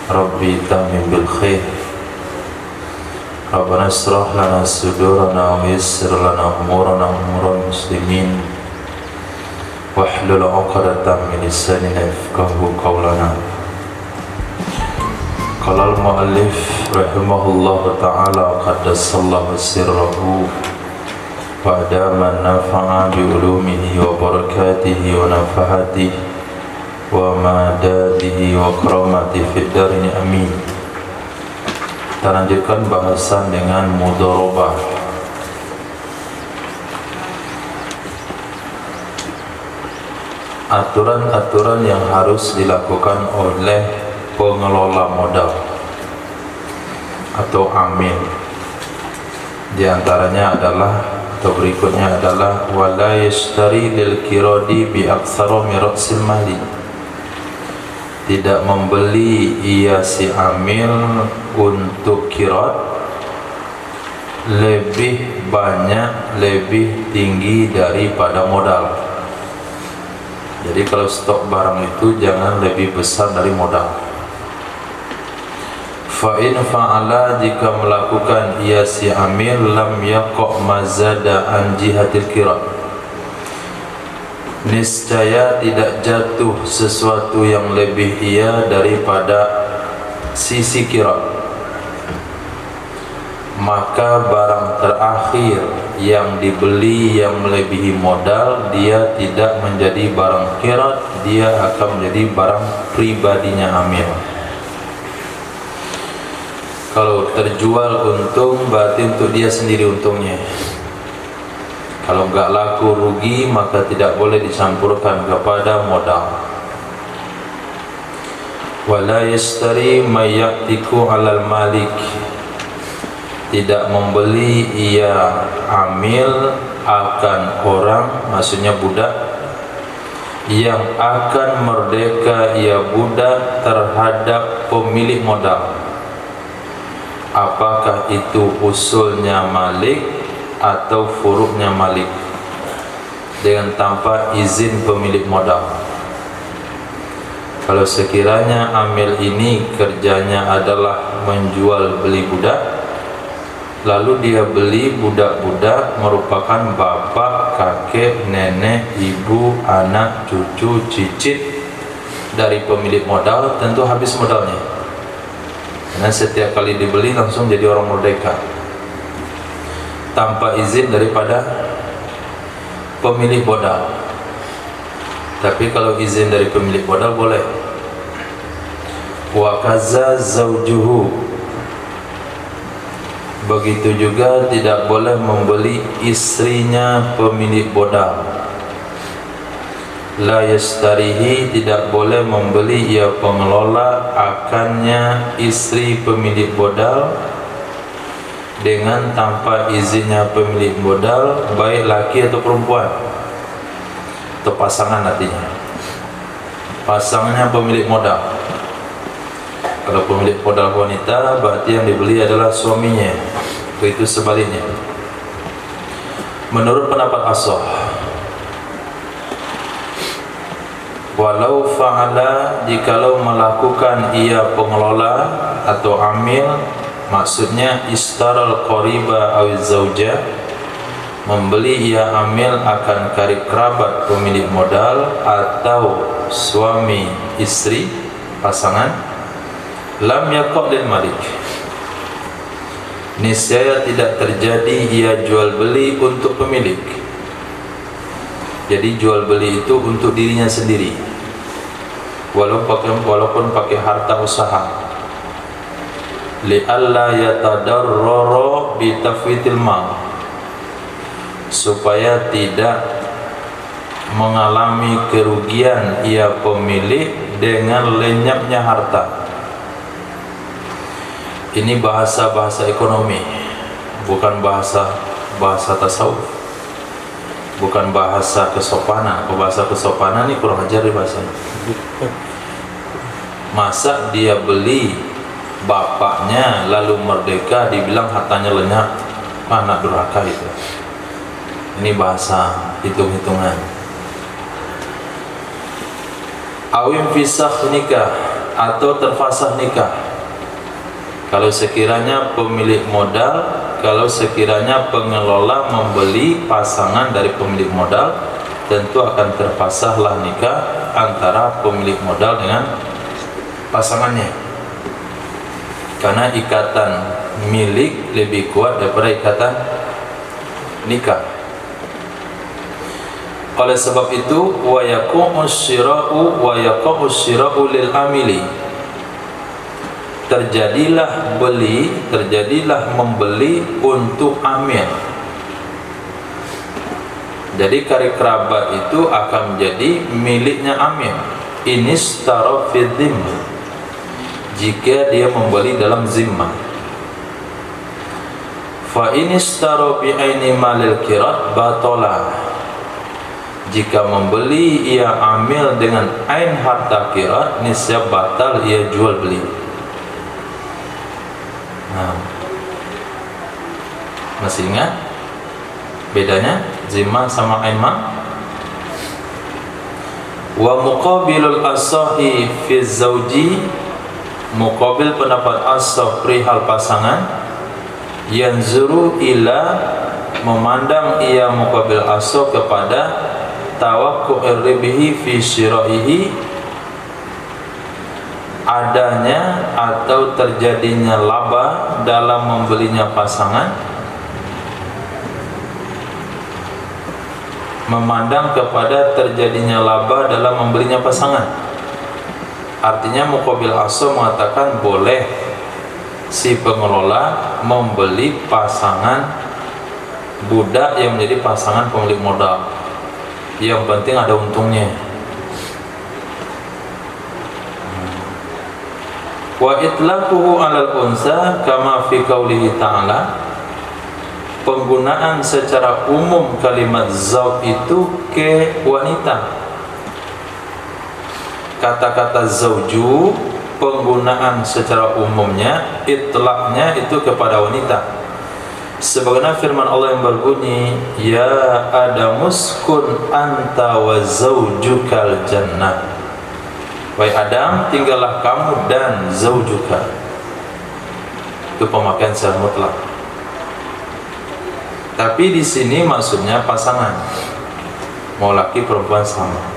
Rabbi tamim bil khair. Rabbana israh lana sudurana wa yassir lana umurana umurul muslimin wahlul 'uqdatam min lisanina yafqahu qawlana. Qala al-mu'allif rahimahullahu ta'ala qaddasallahu sirrahu wa adama nafa'a bi ulumihi wa barakatihi wa nafahatihi wa madadihi wa karamati fid darini amin. Kita lanjutkan bahasan dengan mudharabah. Aturan-aturan yang harus dilakukan oleh pengelola modal atau amil. Di antaranya adalah atau berikutnya adalah wala yashtari lil kiradi bi aktsara min ra'sil mali. Tidak membeli ia si amil untuk kirot lebih banyak, lebih tinggi daripada modal. Jadi kalau stok barang itu jangan lebih besar dari modal. Fa in fa'ala, jika melakukan ia si amil, lam yaqa mazada an jihatil kirot, niscaya tidak jatuh sesuatu yang lebih ia daripada sisi kirot. Maka barang terakhir yang dibeli yang melebihi modal, dia tidak menjadi barang kirot, dia akan menjadi barang pribadinya amil. Kalau terjual untung, berarti untuk dia sendiri untungnya. Kalau enggak laku rugi, maka tidak boleh dicampurkan kepada modal. Wala yashtari may ya'tiku 'alal malik, tidak membeli ia amil akan orang, maksudnya budak, yang akan merdeka ia budak terhadap pemilik modal. Apakah itu usulnya Malik atau furu'nya Malik, dengan tanpa izin pemilik modal. Kalau sekiranya amil ini kerjanya adalah menjual beli budak, lalu dia beli budak-budak merupakan bapak, kakek, nenek, ibu, anak, cucu, cicit dari pemilik modal, tentu habis modalnya. Karena setiap kali dibeli langsung jadi orang merdeka tanpa izin daripada pemilik modal. Tapi kalau izin dari pemilik modal boleh. Wa kaza zaujuhu, begitu juga tidak boleh membeli istrinya pemilik modal. La yastarihi, tidak boleh membeli ia pengelola akannya istri pemilik modal dengan tanpa izinnya pemilik modal, baik laki atau perempuan atau pasangan. Artinya pasangannya pemilik modal. Kalau pemilik modal wanita, berarti yang dibeli adalah suaminya. Begitu sebaliknya. Menurut pendapat ashah, walau fa'ala, jikalau melakukan ia pengelola atau amil, maksudnya istaral qariba aw zauja, membeli ia amil akan karib kerabat pemilik modal atau suami istri pasangan, lam yaqa' lil malik, niscaya tidak terjadi ia jual beli untuk pemilik. Jadi jual beli itu untuk dirinya sendiri, walaupun pakai harta usaha. Li'alla yatadarrara bi tafwitil mal, supaya tidak mengalami kerugian ia pemilik dengan lenyapnya harta. Ini bahasa ekonomi, bukan bahasa tasawuf, bukan bahasa kesopanan. Bahasa kesopanan ini kurang ajar di bahasanya. Masa dia beli bapaknya lalu merdeka dibilang hartanya lenyap? Mana durhaka itu. Ini bahasa hitung-hitungan. Awim fisakh nikah, atau terfasah nikah. Kalau sekiranya pemilik modal, kalau sekiranya pengelola membeli pasangan dari pemilik modal, tentu akan terfasahlah nikah antara pemilik modal dengan pasangannya, karena ikatan milik lebih kuat daripada ikatan nikah. Oleh sebab itu, wa yaqumu syira'u lil amili, terjadilah membeli untuk amil. Jadi karib kerabat itu akan menjadi miliknya amil. Inistara fi dhimmah, jika dia membeli dalam zimmah. Fa inistara bi aini malil qirat batalah, jika membeli ia amil dengan ain harta qirat, niscaya batal ia jual beli. Nah, masih ingat bedanya zimmah sama ain ma? Wa muqabilul asahi fi zawji, muqabil pendapat asah perihal pasangan, yanzuru ila, memandang ia muqabil asah kepada tawaqqu'ir ribhi fi syira'ihi, adanya atau terjadinya laba dalam membelinya pasangan, memandang kepada terjadinya laba dalam membelinya pasangan. Artinya muqabil asal mengatakan boleh si pengelola membeli pasangan budak yang menjadi pasangan pemilik modal, yang penting ada untungnya. Wa itlaquhu 'alal unsa kama fi qaulihi ta'ala, penggunaan secara umum kalimat zauj itu ke wanita. Kata-kata zauju penggunaan secara umumnya, itlaqnya itu kepada wanita. Sebagaimana firman Allah yang berbunyi, ya Adamus kun anta wa zaujukal jannah, wahai Adam, tinggallah kamu dan zaujuka. Itu pemakaian secara mutlak. Tapi di sini maksudnya pasangan, mau laki perempuan sama.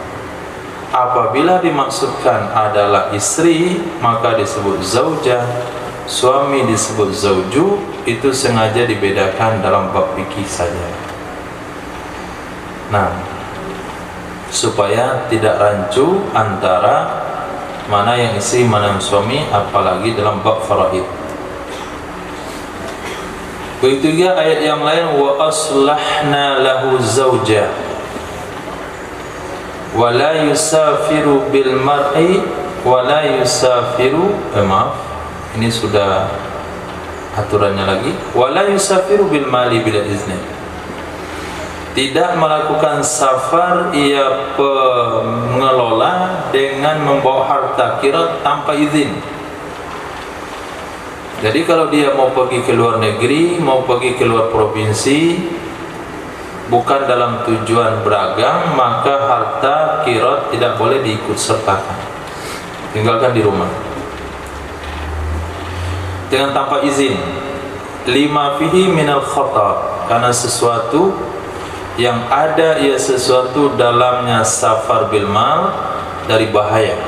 Apabila dimaksudkan adalah istri, maka disebut zaujah, suami disebut zauju. Itu sengaja dibedakan dalam bab fikih saja. Nah, supaya tidak rancu antara mana yang istri, mana yang suami, apalagi dalam bab faraid. Begitu juga ayat yang lain, wa aslahna lahu zauja wa la yusafiru bil mar'i wa la yusafiru, maaf, ini sudah aturannya lagi, wa la yusafiru bil mali bila izni, tidak melakukan safar ia pengelola dengan membawa harta qirat tanpa izin. Jadi kalau dia mau pergi ke luar negeri, mau pergi ke luar provinsi, bukan dalam tujuan berdagang, maka harta qirat tidak boleh diikut sertakan, tinggalkan di rumah dengan tanpa izin. Lima fihi minal khata, karena sesuatu yang ada ia sesuatu dalamnya safar bil mal, dari bahaya.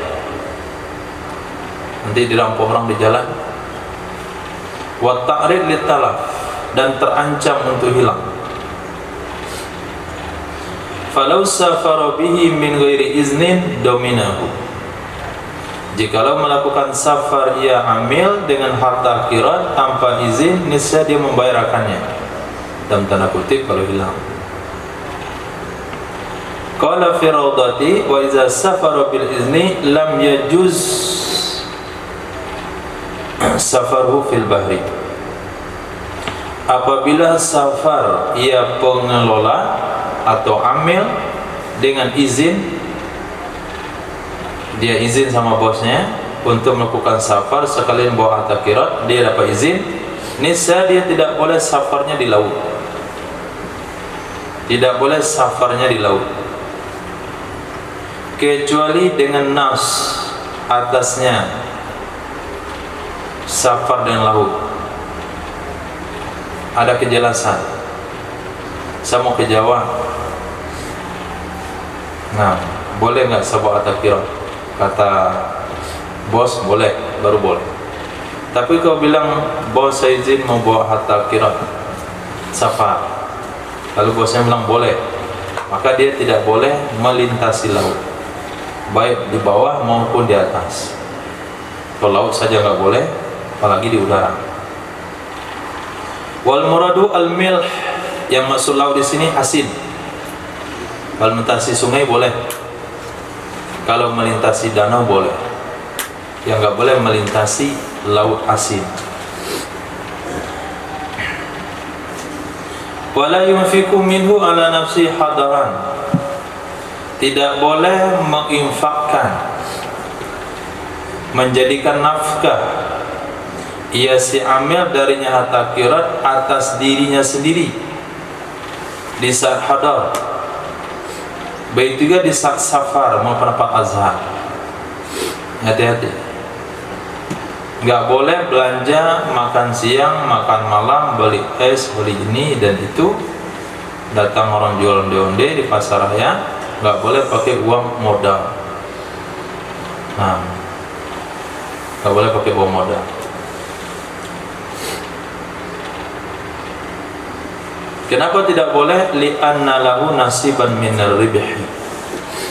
Nanti dirampok orang di jalan. Wa ta'rid lit talaf, dan terancam untuk hilang. Falau safara bihi min ghairi iznin dominahu, jikalau melakukan safar ia amil dengan harta qirat tanpa izin, niscaya dia membayar akannya, dalam tanda kutip kalau hilang. Qala fi rawdati wa iza safara bil izni lam yajuz safaruhu fil bahri, apabila safar ia pengelola atau amil dengan izin, dia izin sama bosnya untuk melakukan safar sekalian bawa harta qirat, dia dapat izin, niscaya dia tidak boleh safarnya di laut, tidak boleh safarnya di laut, kecuali dengan nas atasnya safar dan laut, ada kejelasan. Saya mau ke Jawa, nah boleh nggak saya bawa takirat? Kata bos boleh, baru boleh. Tapi kau bilang bos saya izin mau bawa takirat safar, lalu bosnya bilang boleh, maka dia tidak boleh melintasi laut, baik di bawah maupun di atas. Kalau laut saja nggak boleh, apalagi di udara. Wal muradu al milh, yang masuk laut di sini asin. Kalau melintasi sungai boleh, kalau melintasi danau boleh. Yang nggak boleh melintasi laut asin. Wala yunfiqu minhu ala nafsi hadaran, tidak boleh menginfakkan, menjadikan nafkah ia si amil darinya harta kirat atas dirinya sendiri di saat hadar, baik juga di saat safar mau pendapat azhar. Hati-hati, nggak boleh belanja makan siang, makan malam, beli es, beli ini dan itu. Datang orang jual onde-onde di pasar raya, nggak boleh pakai uang modal. Nah, nggak boleh pakai uang modal. Kenapa tidak boleh? Li'anna lahu nasiban minar ribhi,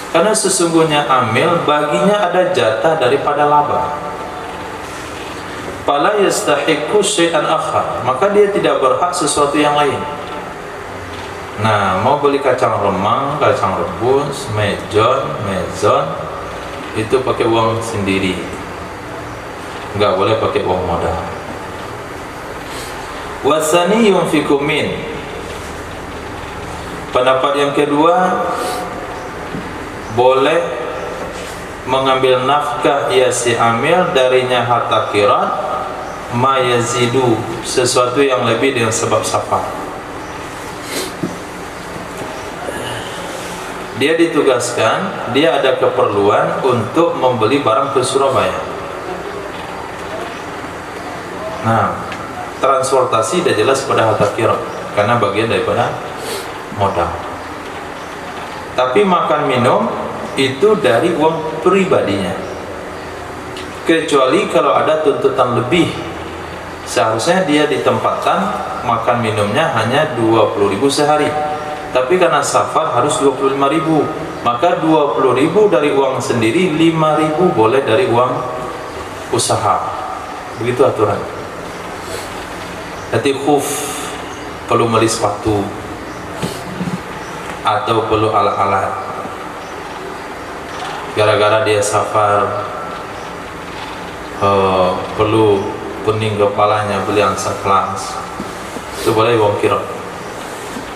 karena sesungguhnya amil baginya ada jatah daripada laba. Fala yastahiqu syai'an akhar, maka dia tidak berhak sesuatu yang lain. Nah, mau beli kacang remang, kacang rebus, mezon, itu pakai uang sendiri, nggak boleh pakai uang modal. Wasani yunfiqu min, pendapat yang kedua, boleh mengambil nafkah ia si amil darinya harta kirat ma yazidu, sesuatu yang lebih dengan sebab safar. Dia ditugaskan, dia ada keperluan untuk membeli barang ke Surabaya. Nah, transportasi sudah jelas pada harta kirat karena bagian daripada modal. Tapi makan minum itu dari uang pribadinya, kecuali kalau ada tuntutan lebih. Seharusnya dia ditempatkan makan minumnya hanya 20.000 sehari, tapi karena safar harus 25.000, maka 20.000 dari uang sendiri, 5.000 boleh dari uang usaha. Begitu aturan. Jadi khuf perlu beli sepatu atau perlu alat-alat, gara-gara dia safar perlu pening kepalanya, beli ansaplas, itu boleh uang kirat.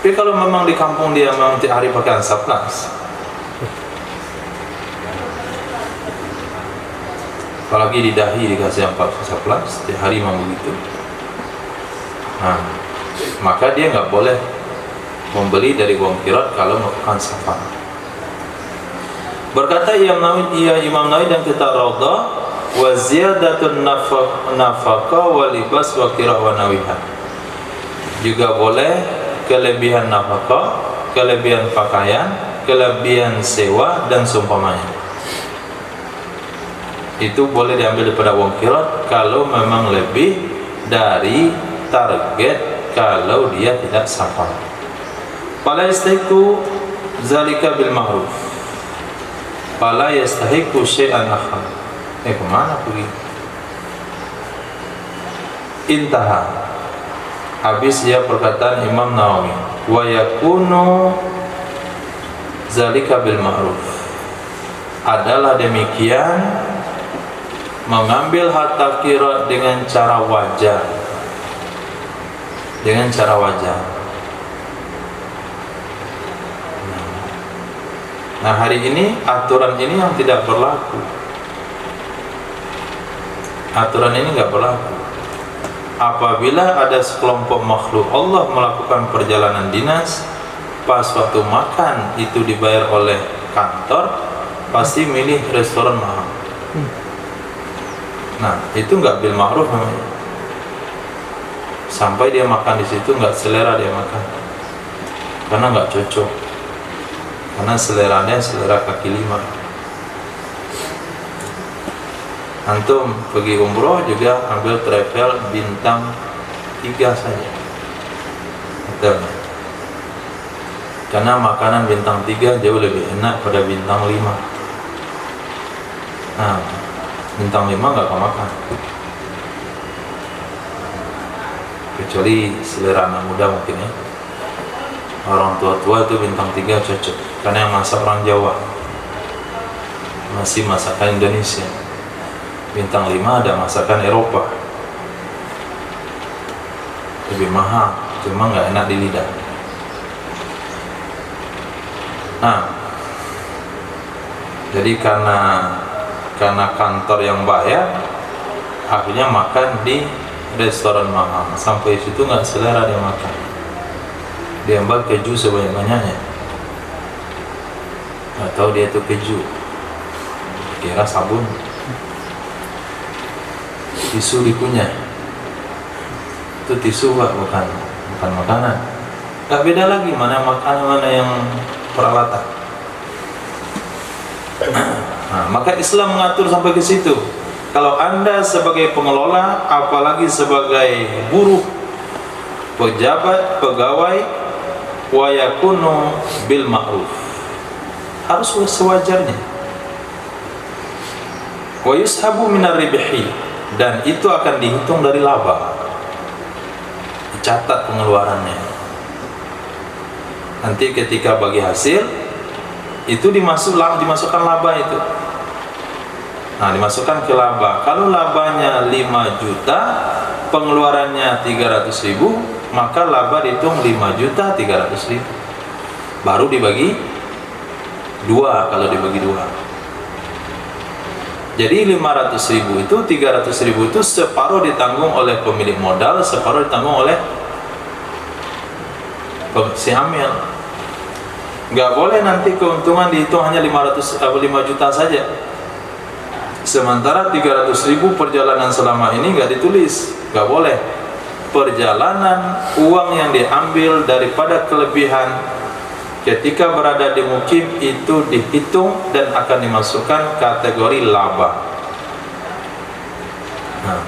Tapi kalau memang di kampung dia memang tiap hari pakai ansaplas, apalagi di dahi dikasih ansaplas tiap hari memang begitu, nah, maka dia nggak boleh membeli dari uang kirat kalau melakukan safar. Berkata Imam Nawawi dan kita Raudhah, wa ziyadatun nafaqah wa libas wa qira wa nawiha, juga boleh kelebihan nafkah, kelebihan pakaian, kelebihan sewa dan seumpamanya. Itu boleh diambil daripada uang kirat kalau memang lebih dari target kalau dia tidak safar. Fala yastahiqu zalika bil ma'ruf, fala yastahiqu syai'an akhar. Kemana pergi? Intaha, habis ya perkataan Imam Nawawi. Wa yakunu zalika bil ma'ruf, adalah demikian mengambil harta kirat dengan cara wajar, dengan cara wajar. Nah, hari ini aturan ini yang tidak berlaku. Aturan ini nggak berlaku. Apabila ada sekelompok makhluk Allah melakukan perjalanan dinas, pas waktu makan itu dibayar oleh kantor, pasti milih restoran mahal. Nah, itu nggak bil ma'ruf namanya. Sampai dia makan di situ nggak selera dia makan, karena nggak cocok, karena seleranya selera kaki lima. Antum pergi umroh juga ambil travel bintang 3 saja, betul. Karena makanan bintang 3 jauh lebih enak pada bintang 5. Nah, bintang 5 nggak kau makan, kecuali selera anak muda mungkin ya. Orang tua-tua itu bintang 3 cocok, karena yang masak orang Jawa, masih masakan Indonesia. Bintang 5 ada masakan Eropa, lebih mahal, cuma nggak enak di lidah. Nah, jadi karena kantor yang bayar, akhirnya makan di restoran mahal. Sampai situ nggak selera dia makan. Dia ambil keju sebanyak-banyaknya. Nggak tahu dia itu keju, kira sabun. Tisu dikunyah, itu tisu Pak, bukan makanan. Nggak beda lagi mana makanan mana yang peralatan. Nah, maka Islam mengatur sampai ke situ. Kalau Anda sebagai pengelola, apalagi sebagai buruh, pejabat, pegawai, wa yakunu bil ma'ruf, harus sewajarnya. Wa yushabu minar ribhi, dan itu akan dihitung dari laba, dicatat pengeluarannya. Nanti ketika bagi hasil itu dimasukkan laba itu. Nah, dimasukkan ke laba. Kalau labanya 5 juta, pengeluarannya 300.000, maka laba dihitung 5.300.000. Baru dibagi 2 kalau dibagi 2. Jadi 500.000 itu, 300.000 itu separuh ditanggung oleh pemilik modal, separuh ditanggung oleh si amil. Nggak boleh nanti keuntungan dihitung hanya 5 juta saja, sementara 300.000 perjalanan selama ini nggak ditulis. Nggak boleh. Perjalanan, uang yang diambil daripada kelebihan ketika berada di mukim itu dihitung dan akan dimasukkan kategori laba. Nah,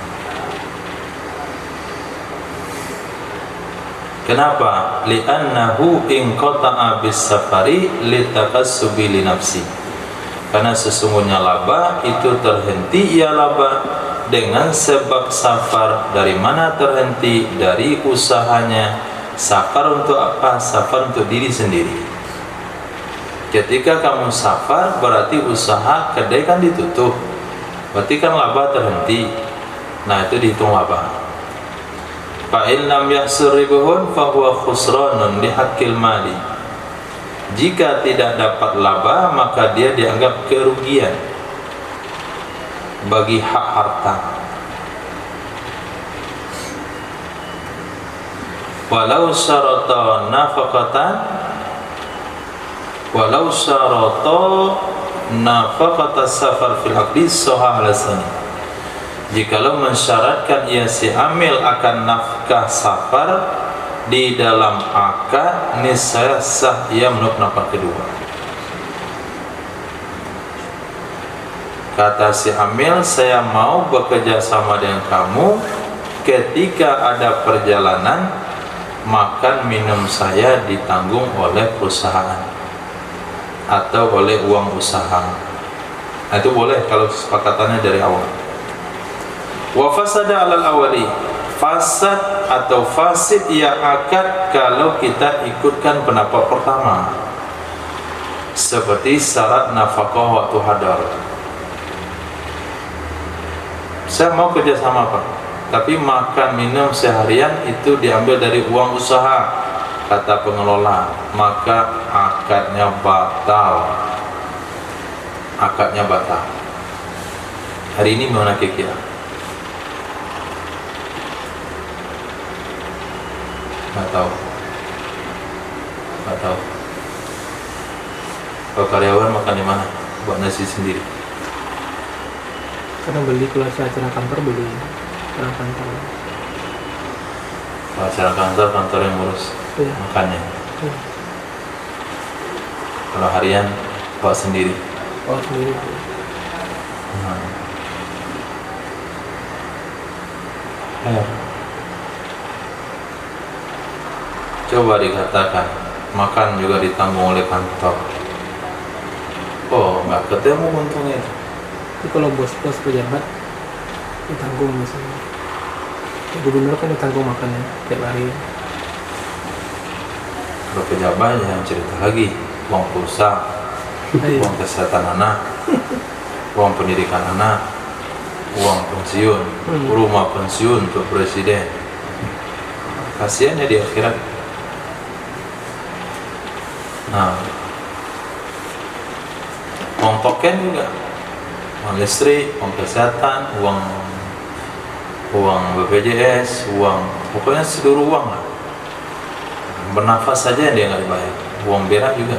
kenapa? Li'annahu inqata'a bis-safari litakassubi li nafsi. Karena sesungguhnya laba itu terhenti, ia laba dengan sebab safar. Dari mana terhenti? Dari usahanya. Safar untuk apa? Safar untuk diri sendiri. Ketika kamu safar, berarti usaha kedai kan ditutup, berarti kan laba terhenti. Nah, itu dihitung laba. Fa in lam yahsur ribuhun fa huwa khusranun li haqqil mali. Jika tidak dapat laba, maka dia dianggap kerugian bagi hak harta. Walau syarata nafaqatan, walau syarata nafaqata safar fil aqdi sahah alasani. Jikalau mensyaratkan ia si amil akan nafkah safar di dalam akad, niscaya sah ia menurut pendapat kedua. Kata si amil, saya mau bekerja sama dengan kamu. Ketika ada perjalanan, makan minum saya ditanggung oleh perusahaan atau oleh uang usaha. Nah, itu boleh kalau kesepakatannya dari awal. Wa fasada alal awali, fasad atau fasid ia akad kalau kita ikutkan pendapat pertama, seperti syarat nafkah waktu hadar. Saya mau kerja sama Pak, tapi makan minum seharian itu diambil dari uang usaha, kata pengelola, maka akadnya batal. Akadnya batal. Hari ini mana kira-kira? Nggak tahu. Kalau karyawan makan di mana? Buat nasi sendiri. Karena beli kalau acara kantor beli acara kantor. Kalau acara kantor yang ngurus Iya. makannya. Iya. Kalau harian bawa sendiri. Oh sendiri. Ayo. Coba dikatakan makan juga ditanggung oleh kantor. Oh, nggak ketemu untungnya. Tapi kalau bos-bos pejabat ditanggung misalnya. Ya, gubernur kan ditanggung makannya tiap hari. Kalau pejabat yang cerita lagi, uang pulsa, uang kesehatan anak, uang pendidikan anak, uang pensiun, rumah pensiun untuk presiden. Kasihan ya di akhirat. Nah, uang token juga, uang listrik, uang kesehatan, uang BPJS, pokoknya seluruh uang lah. Bernafas saja dia nggak dibayar, uang berak juga.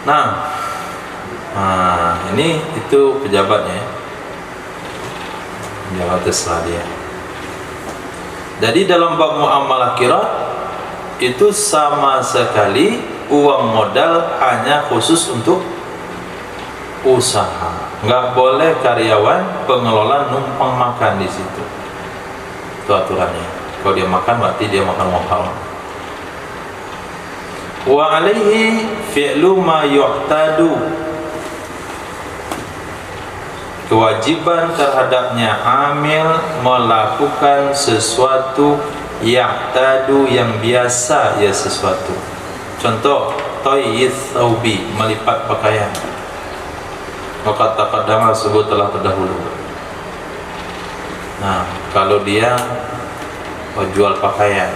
Nah, ini itu pejabatnya, pejabat setelah dia. Jadi dalam bab muamalah qirat itu sama sekali uang modal hanya khusus untuk usaha. Nggak boleh karyawan pengelola numpang makan di situ. Itu aturannya. Kalau dia makan berarti dia makan uang haram. Wa alaihi fi'lu ma yu'tadu. Kewajiban terhadapnya amil melakukan sesuatu ya'tadu yang biasa ya sesuatu. Contoh, toyith thawbi, melipat pakaian. Maka taqaddama sebut telah terdahulu. Nah, kalau dia jual pakaian,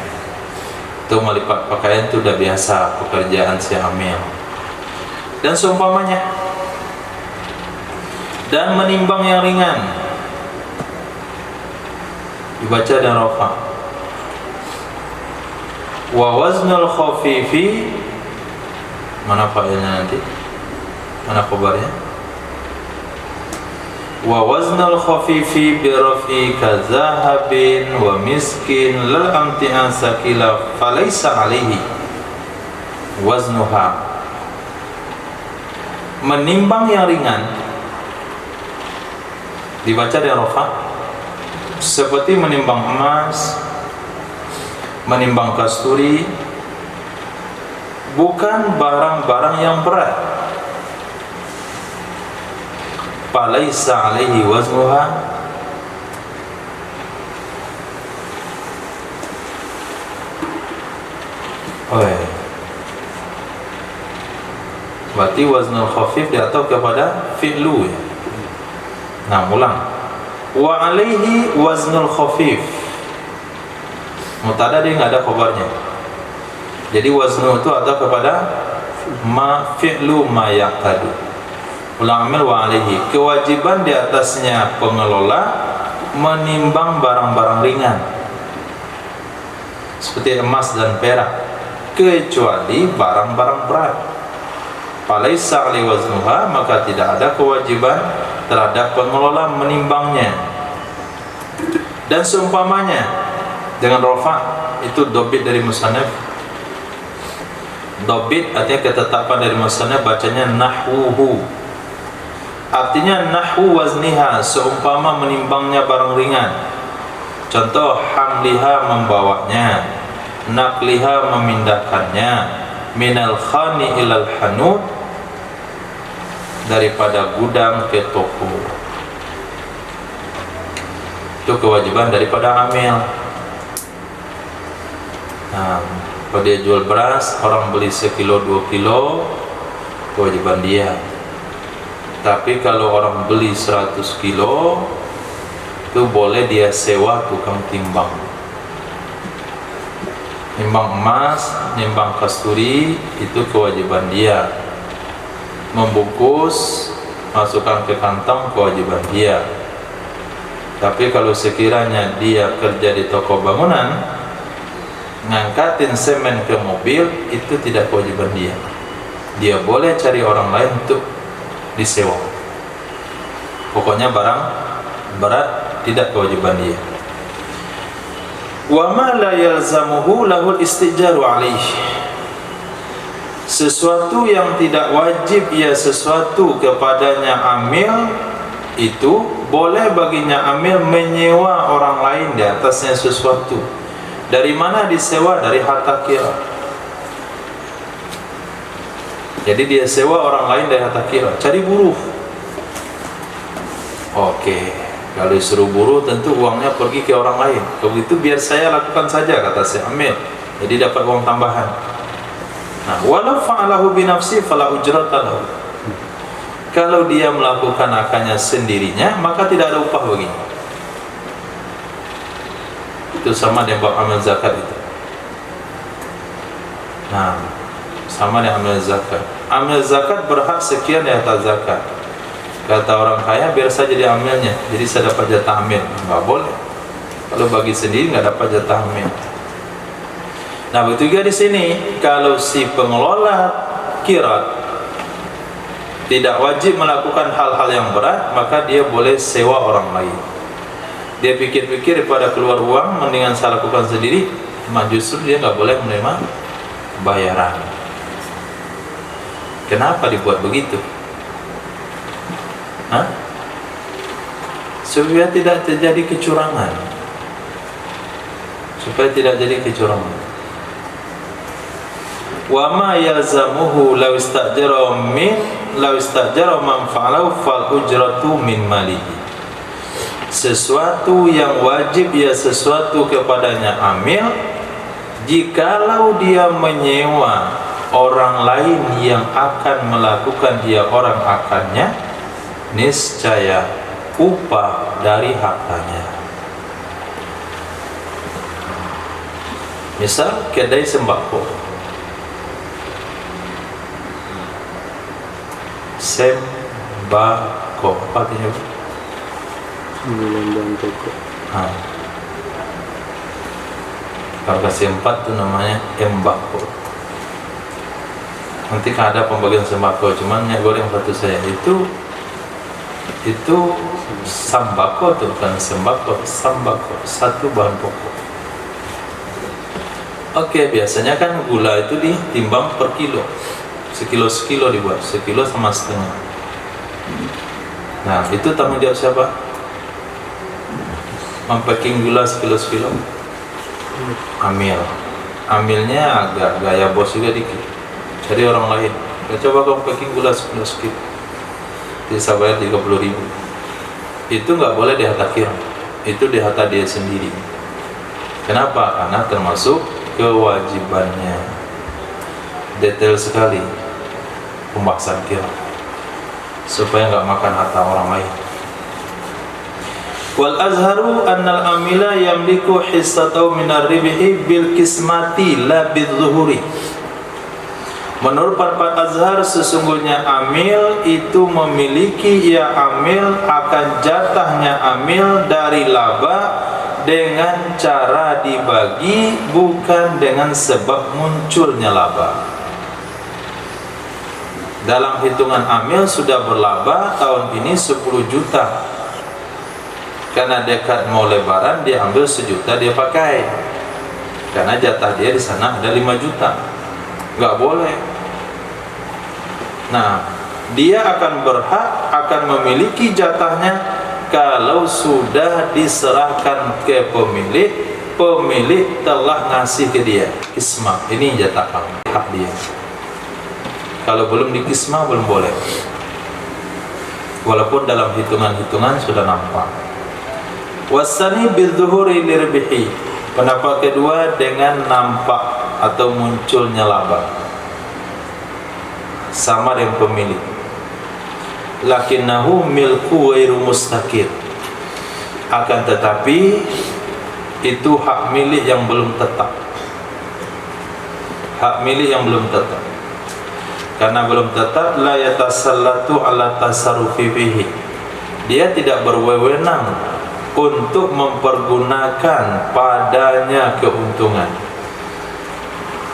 itu melipat pakaian itu udah biasa pekerjaan si amil. Dan seumpamanya. Dan menimbang yang ringan dibaca dan rafa. Wa waznul khafifi, mana fa'ilnya nanti? Mana khabarnya? Wa waznul khafifi bi rafi ka zahabin wa miskin lal amti'an sakila falaysa alaihi waznuha. Menimbang yang ringan dibaca dengan rafa, seperti menimbang emas, menimbang kasturi, bukan barang-barang yang berat. Falaisa alaihi waznuha, berarti waznul khafif diatur kepada fi'lu ya. Nah, ulang. Wa alaihi waznul khafif. Mutada dia nggak ada khabarnya. Jadi waznu itu ada kepada ma fi'lu ma yaqadu. Ulang amil wa alaihi. Kewajiban di atasnya pengelola menimbang barang-barang ringan seperti emas dan perak, kecuali barang-barang berat. Falaisa alaihi waznuha, maka tidak ada kewajiban terhadap pengelola menimbangnya. Dan seumpamanya dengan rafa, itu dobit dari musannaf. Dobit artinya ketetapan dari musannaf, bacanya nahwuhu. Artinya nahwu wazniha, seumpama menimbangnya barang ringan. Contoh, hamliha membawanya, nakliha memindahkannya, minal khani ilal hanud, daripada gudang ke toko. Itu kewajiban daripada amil. Nah, kalau dia jual beras, orang beli sekilo 2 kilo, kewajiban dia. Tapi kalau orang beli 100 kilo, itu boleh dia sewa tukang timbang. Nimbang emas, nimbang kasturi, itu kewajiban dia. Membungkus, masukkan ke kantong, kewajiban dia. Tapi kalau sekiranya dia kerja di toko bangunan, ngangkatin semen ke mobil, itu tidak kewajiban dia. dia boleh cari orang lain untuk disewa. Pokoknya barang berat tidak kewajiban dia. Wa ma la yalzamuhu lahul istijaru alaihi, sesuatu yang tidak wajib ia sesuatu kepadanya amil, itu boleh baginya amil menyewa orang lain di atasnya sesuatu. Dari mana disewa? Dari harta kira. Jadi dia sewa orang lain dari harta kira, cari buruh. Oke, kalau disuruh buruh tentu uangnya pergi ke orang lain. Kalau itu biar saya lakukan saja, kata si amil, jadi dapat uang tambahan. Nah, walau fa'alahu binafsi fala ujrata lahu, kalau dia melakukan akannya sendirinya maka tidak ada upah baginya. Itu sama dengan bab amal zakat itu. Nah, sama dengan amal zakat. Amal zakat berhak sekian di atas zakat. Kata orang kaya, biar saja dia amilnya, jadi saya dapat jatah amil. Enggak boleh. Kalau bagi sendiri enggak dapat jatah amil. Nah, begitu juga di sini, kalau si pengelola kirat tidak wajib melakukan hal-hal yang berat, maka dia boleh sewa orang lain. Dia pikir-pikir daripada keluar uang, mendingan saya lakukan sendiri, justru dia nggak boleh menerima bayaran. Kenapa dibuat begitu? Supaya tidak terjadi kecurangan. Supaya tidak jadi kecurangan. Wa ma yalzamuhu law istajara man fa'alahu fal ujratu min malihi, sesuatu yang wajib ya sesuatu kepadanya amil, jikalau dia menyewa orang lain yang akan melakukan dia orang akannya, niscaya upah dari hartanya. Misal kedai sembako, sembako apa artinya? Sembilan bahan pokok. Kalau kasih 4 itu namanya embako. Nanti kan ada pembagian sembako, cuman minyak goreng satu saya itu sambako tuh, bukan sembako, sambako, satu bahan pokok. Oke, biasanya kan gula itu ditimbang per kilo, sekilo dibuat, sekilo sama setengah. Nah, itu tanggung jawab siapa? Mempacking gula sekilo. Amilnya agak gaya bos juga dikit, cari orang lain. Coba kamu packing gula sekilo, bisa bayar 30.000. Itu nggak boleh di harta kira, itu di harta dia sendiri. Kenapa? Karena termasuk kewajibannya. Detail sekali pembahasan kira, supaya nggak makan harta orang lain. Wal azharu annal amila yamliku hissatahu minar ribhi bil kismati la bidzuhuri. Menurut pendapat azhar, sesungguhnya amil itu memiliki amil akan jatahnya amil dari laba dengan cara dibagi, bukan dengan sebab munculnya laba. Dalam hitungan amil sudah berlaba tahun ini 10 juta. Karena dekat mau lebaran, dia ambil 1 juta dia pakai. Karena jatah dia di sana ada 5 juta. Enggak boleh. Nah, dia akan berhak, akan memiliki jatahnya kalau sudah diserahkan ke pemilik telah ngasih ke dia kismah, ini jatah kamu, hak dia. Kalau belum dikismah belum boleh, walaupun dalam hitungan-hitungan sudah nampak. Wasani bidzuhuri lirbihi, pendapat kedua dengan nampak atau munculnya laba, sama dengan pemilik. Lakinnahu milku ghairu mustaqir, akan tetapi itu hak milik yang belum tetap. Hak milik yang belum tetap. Karena belum tetap, la yatasallatu ala tasarrufi fihi, dia tidak berwenang untuk mempergunakan padanya keuntungan.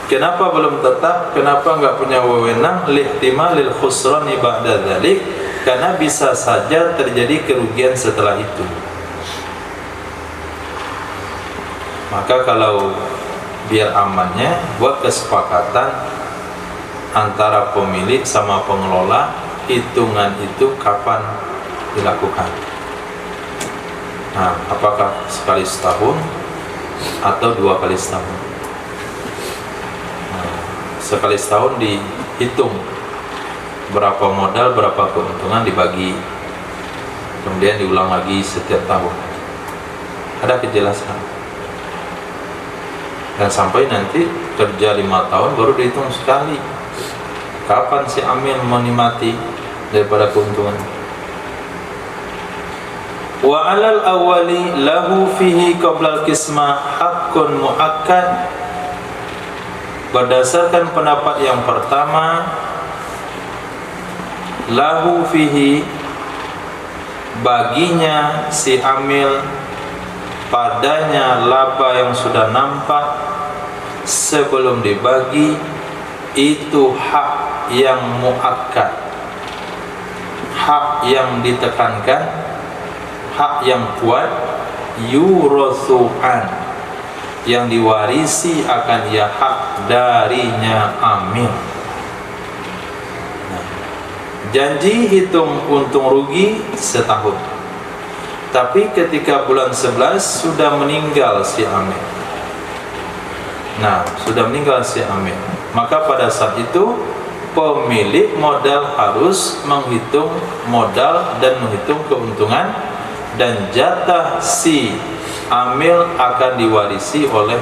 Kenapa belum tetap? Kenapa enggak punya wewenang? Lihtimalil khusrani ba'da dzalik, karena bisa saja terjadi kerugian setelah itu. Maka kalau biar amannya, buat kesepakatan antara pemilik sama pengelola, hitungan itu kapan dilakukan. Nah, apakah sekali setahun atau 2 kali setahun? Nah, sekali setahun dihitung berapa modal, berapa keuntungan, dibagi, kemudian diulang lagi setiap tahun. Ada kejelasan. Dan sampai nanti kerja 5 tahun baru dihitung sekali. Kapan si amil menikmati daripada keuntungan? Wa 'alal awwali lahu fihi qabla al-qismah haqqun muakkad. Berdasarkan pendapat yang pertama, lahu fihi, baginya si amil padanya laba yang sudah nampak sebelum dibagi, itu hak yang muakkad, hak yang ditekankan, hak yang kuat, yurathu'an, yang diwarisi akan ia hak darinya amil. Janji hitung untung rugi setahun, tapi ketika bulan 11 sudah meninggal si amil. Nah, sudah meninggal si amil, maka pada saat itu pemilik modal harus menghitung modal dan menghitung keuntungan, dan jatah si amil akan diwarisi oleh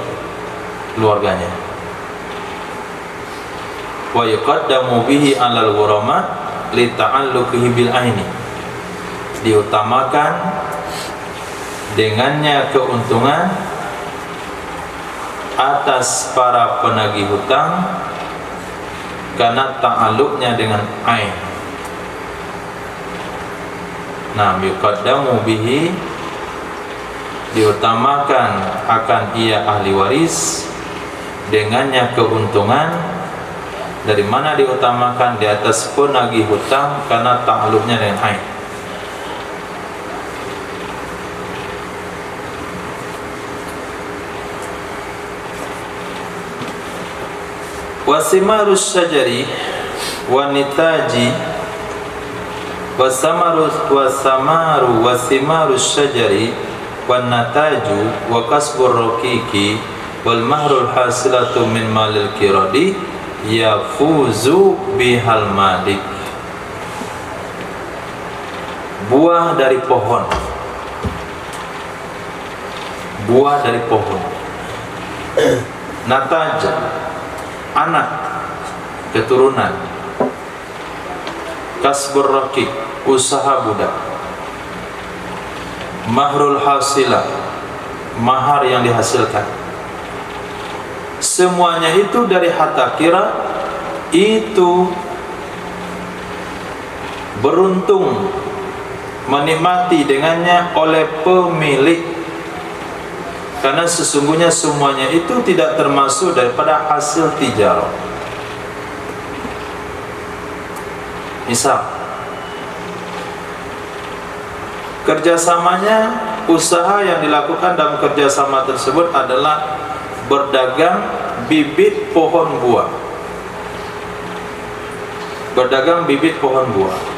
keluarganya. Wa yuqaddamu bihi 'alal ghurama li ta'alluqihi bil aini, diutamakan dengannya keuntungan atas para penagih hutang karena ta'alluqnya dengan ain. Nah, yuqaddamu bihi, diutamakan akan ia ahli waris dengannya keuntungan. Dari mana diutamakan? Di atas penagih hutang karena ta'alluqnya dengan ain. Wasimarus syajari wa nitaji wasimarus syajari wan nataju wa kasbur raqiqi wal mahrul hasilatu min malil kiradi yafuzu bihal malik. Buah dari pohon, buah dari pohon, nataja, anak, keturunan, kasbur raqiq, usaha budak, mahrul hasilah, mahar yang dihasilkan, semuanya itu dari harta kira, itu beruntung menikmati dengannya oleh pemilik, karena sesungguhnya semuanya itu tidak termasuk daripada hasil tijarah. Misal, kerjasamanya, usaha yang dilakukan dalam kerjasama tersebut adalah berdagang bibit pohon buah, berdagang bibit pohon buah.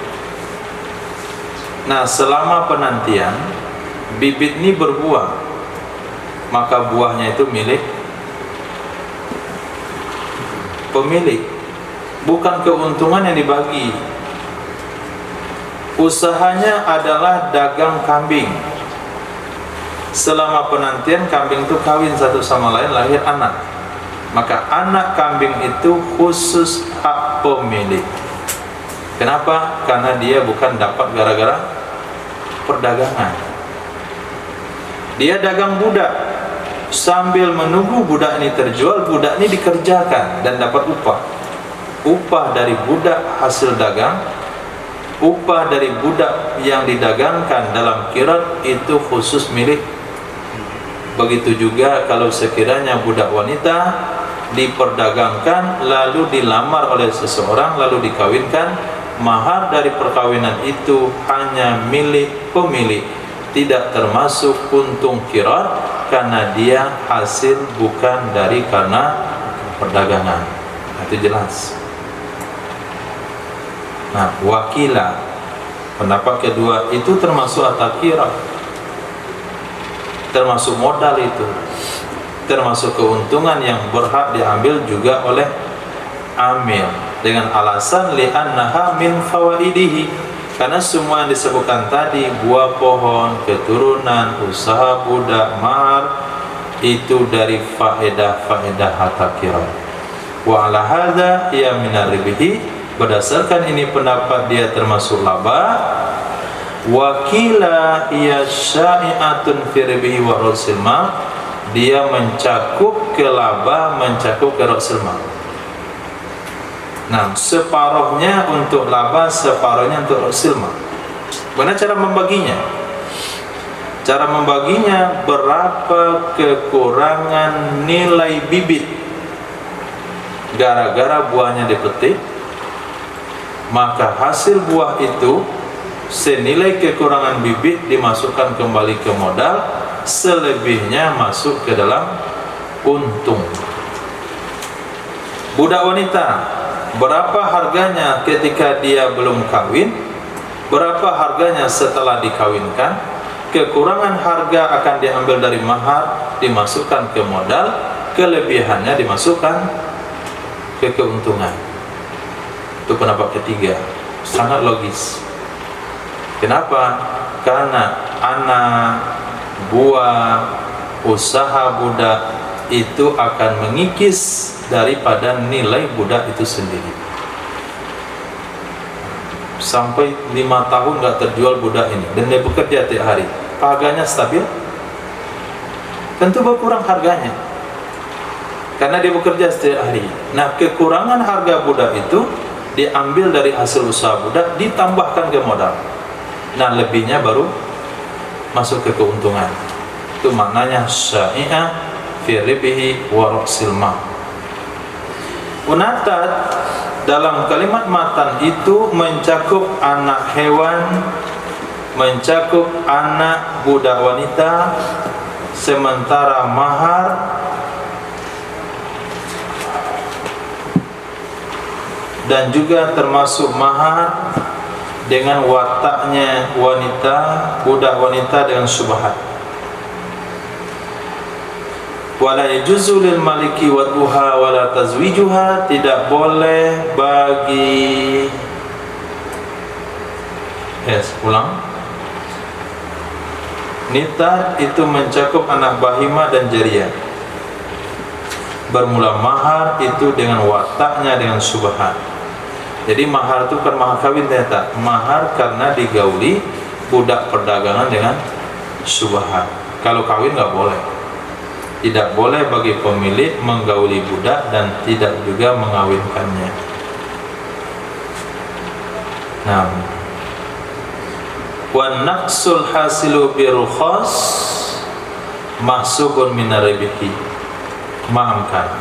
Nah, selama penantian bibit ini berbuah, maka buahnya itu milik pemilik, bukan keuntungan yang dibagi. Usahanya adalah dagang kambing. Selama penantian kambing itu kawin satu sama lain, lahir anak, maka anak kambing itu khusus hak pemilik. Kenapa? Karena dia bukan dapat gara-gara perdagangan. Dia dagang budak, sambil menunggu budak ini terjual, budak ini dikerjakan dan dapat upah. Upah dari budak hasil dagang, upah dari budak yang didagangkan dalam qirat itu khusus milik. Begitu juga kalau sekiranya budak wanita diperdagangkan lalu dilamar oleh seseorang lalu dikawinkan, mahar dari perkawinan itu hanya milik pemilik, tidak termasuk untung qirat karena dia hasil bukan dari karena perdagangan. Itu jelas. Nah, wakila, pendapat kedua itu termasuk at-qirat, termasuk modal itu, termasuk keuntungan yang berhak diambil juga oleh amil dengan alasan li'annaha min fawaidihi, karena semua yang disebutkan tadi, buah pohon, keturunan, usaha budak, mahar, itu dari faedah-faedah harta qirat. Wa ala hadza ya minar ribihi, berdasarkan ini pendapat dia termasuk laba. Wakila ia syai'atun fi ribihi wa rasul mal, dia mencakup ke laba, mencakup ke rasul mal. Nah, separuhnya untuk laba, separuhnya untuk rasul mal. Bagaimana cara membaginya? Cara membaginya, berapa kekurangan nilai bibit gara-gara buahnya dipetik, maka hasil buah itu senilai kekurangan bibit dimasukkan kembali ke modal, selebihnya masuk ke dalam untung. Budak wanita, berapa harganya ketika dia belum kawin, berapa harganya setelah dikawinkan, kekurangan harga akan diambil dari mahar, dimasukkan ke modal, kelebihannya dimasukkan ke keuntungan. Itu pendapat ketiga, sangat logis. Kenapa? Karena anak, buah, usaha budak itu akan mengikis daripada nilai budak itu sendiri. Sampai 5 tahun gak terjual budak ini dan dia bekerja tiap hari, harganya stabil, tentu berkurang harganya karena dia bekerja setiap hari. Nah, kekurangan harga budak itu diambil dari hasil usaha budak, ditambahkan ke modal. Nah, lebihnya baru masuk ke keuntungan. Itu maknanya syai'ah fi ribihi wa ra'sil mal. Unatat dalam kalimat matan itu mencakup anak hewan, mencakup anak budak wanita, sementara mahar dan juga termasuk mahar dengan wataknya wanita, budak wanita dengan syubhat. Wala yajuzu lil maliki wad'uha wala tazwijuha, tidak boleh bagi ulang. Nitat itu mencakup anak bahima dan jariyah. Bermula mahar itu dengan wataknya dengan syubhat. Jadi mahar itu kan mahar kawin ternyata. Mahar karena digauli budak perdagangan dengan syubhat. Kalau kawin nggak boleh. Tidak boleh bagi pemilik menggauli budak dan tidak juga mengawinkannya. Nah, wa naqsul hasilu bi rukhas mahsubun min ribihi. Maafkan,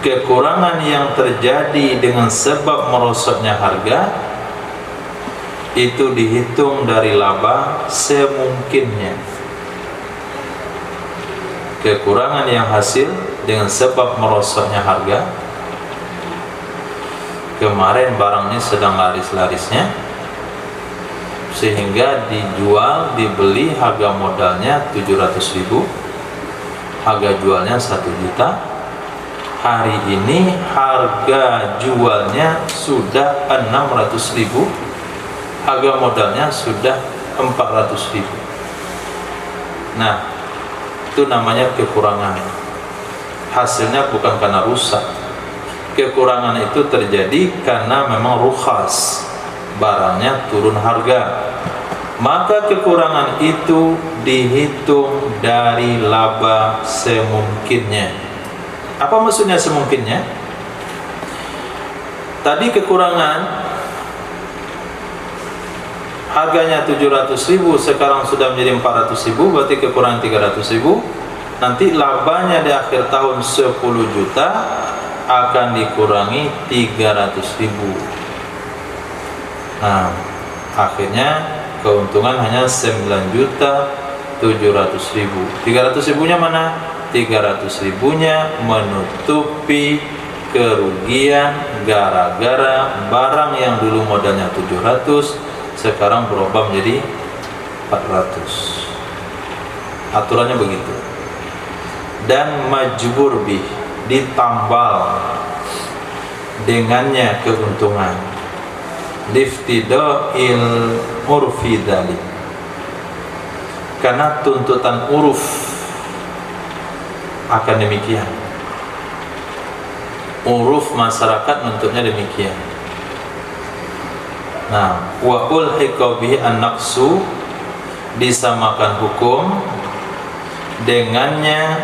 kekurangan yang terjadi dengan sebab merosotnya harga itu dihitung dari laba semungkinnya. Kekurangan yang hasil dengan sebab merosotnya harga, kemarin barangnya sedang laris-larisnya sehingga dijual, dibeli, harga modalnya 700.000, harga jualnya 1 juta. Hari ini harga jualnya sudah 600.000, harga modalnya sudah 400.000. Nah, itu namanya kekurangan. Hasilnya bukan karena rusak. Kekurangan itu terjadi karena memang rukhas, barangnya turun harga. Maka kekurangan itu dihitung dari laba semungkinnya. Apa maksudnya semungkinnya? Tadi kekurangan harganya 700.000, sekarang sudah menjadi 400.000, berarti kekurangan 300.000. nanti labanya di akhir tahun 10 juta akan dikurangi 300.000. Nah, akhirnya keuntungan hanya 9.700.000. 300.000-nya mana? 300.000-nya menutupi kerugian gara-gara barang yang dulu modalnya 700 sekarang berubah menjadi 400. Aturannya begitu. Dan majbur bih, ditambal dengannya keuntungan, liftida'il urfi dzalik, karena tuntutan uruf akan demikian. Uruf masyarakat nuntutnya demikian. Nah, wa ulhiqa bihi an-naqsu, disamakan hukum dengannya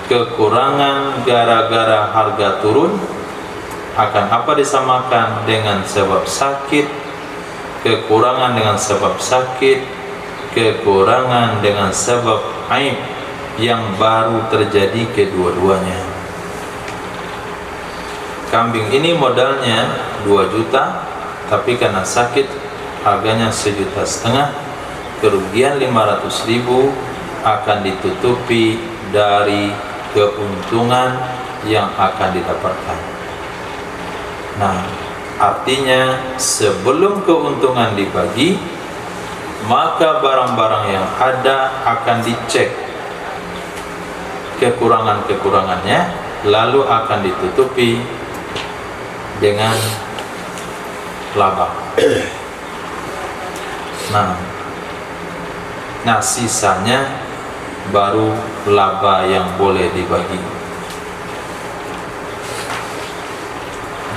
kekurangan gara-gara harga turun. Akan apa disamakan? Dengan sebab sakit, kekurangan dengan sebab sakit, kekurangan dengan sebab aib yang baru terjadi kedua-duanya. Kambing ini modalnya 2 juta, tapi karena sakit harganya 1,5 juta, kerugian 500.000 akan ditutupi dari keuntungan yang akan didapatkan. Nah, artinya sebelum keuntungan dibagi, maka barang-barang yang ada akan dicek kekurangan-kekurangannya, lalu akan ditutupi dengan laba. Nah, sisanya baru laba yang boleh dibagi.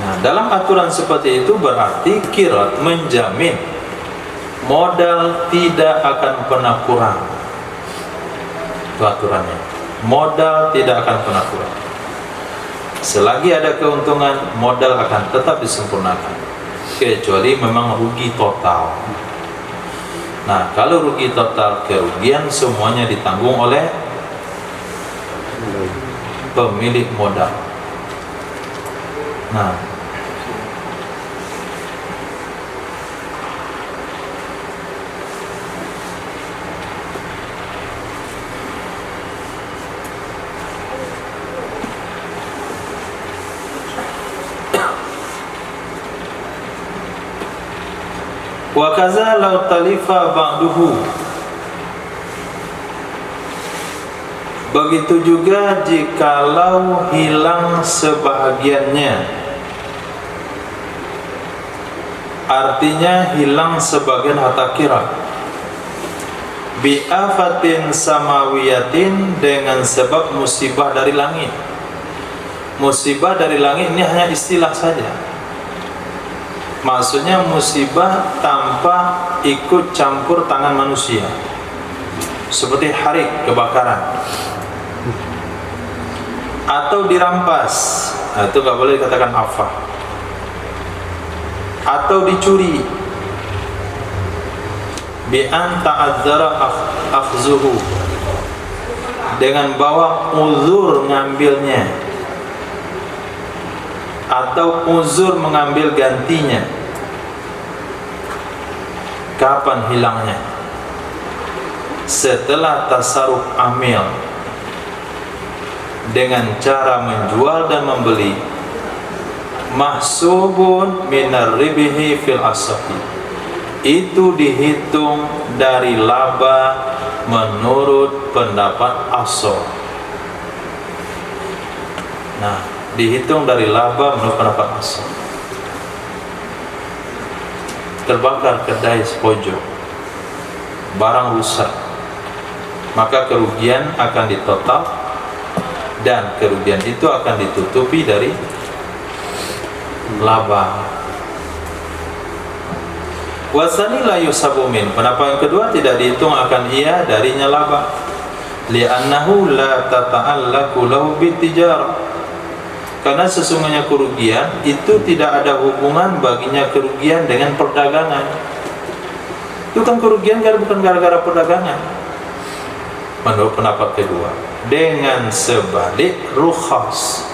Nah, dalam aturan seperti itu berarti qirat menjamin modal tidak akan pernah kurang. Itu aturannya. Modal tidak akan pernah kurang. Selagi ada keuntungan, modal akan tetap disempurnakan, kecuali memang rugi total. Nah, kalau rugi total, kerugian semuanya ditanggung oleh pemilik modal. Nah, wa kaza law talifa ba'duhu, begitu juga jikalau hilang sebahagiannya, artinya hilang sebagian harta qirat, bi'afatin samawiyatin, dengan sebab musibah dari langit. Musibah dari langit ini hanya istilah saja. Maksudnya musibah tanpa ikut campur tangan manusia, seperti harik, kebakaran, atau dirampas. Nah, itu nggak boleh dikatakan afah. Atau dicuri, bi'an ta'adzara akhzuhu, dengan bawa uzur ngambilnya, atau uzur mengambil gantinya. Kapan hilangnya? Setelah tasarruf amil, dengan cara menjual dan membeli, mahsubun minar ribihi fil asahi, itu dihitung dari laba menurut pendapat asal. Nah, dihitung dari laba menurut pendapat asal. Terbakar kedai sepojok, barang rusak, maka kerugian akan ditotal, dan kerugian itu akan ditutupi dari laba. Wasani la yusabu min, pendapat yang kedua tidak dihitung akan ia darinya laba, li'annahu la tata'allaqu lahu bitijarah, karena sesungguhnya kerugian itu tidak ada hubungan baginya kerugian dengan perdagangan. Itu kan kerugian bukan gara-gara perdagangan. menurut pendapat kedua. Dengan sebalik rukhas,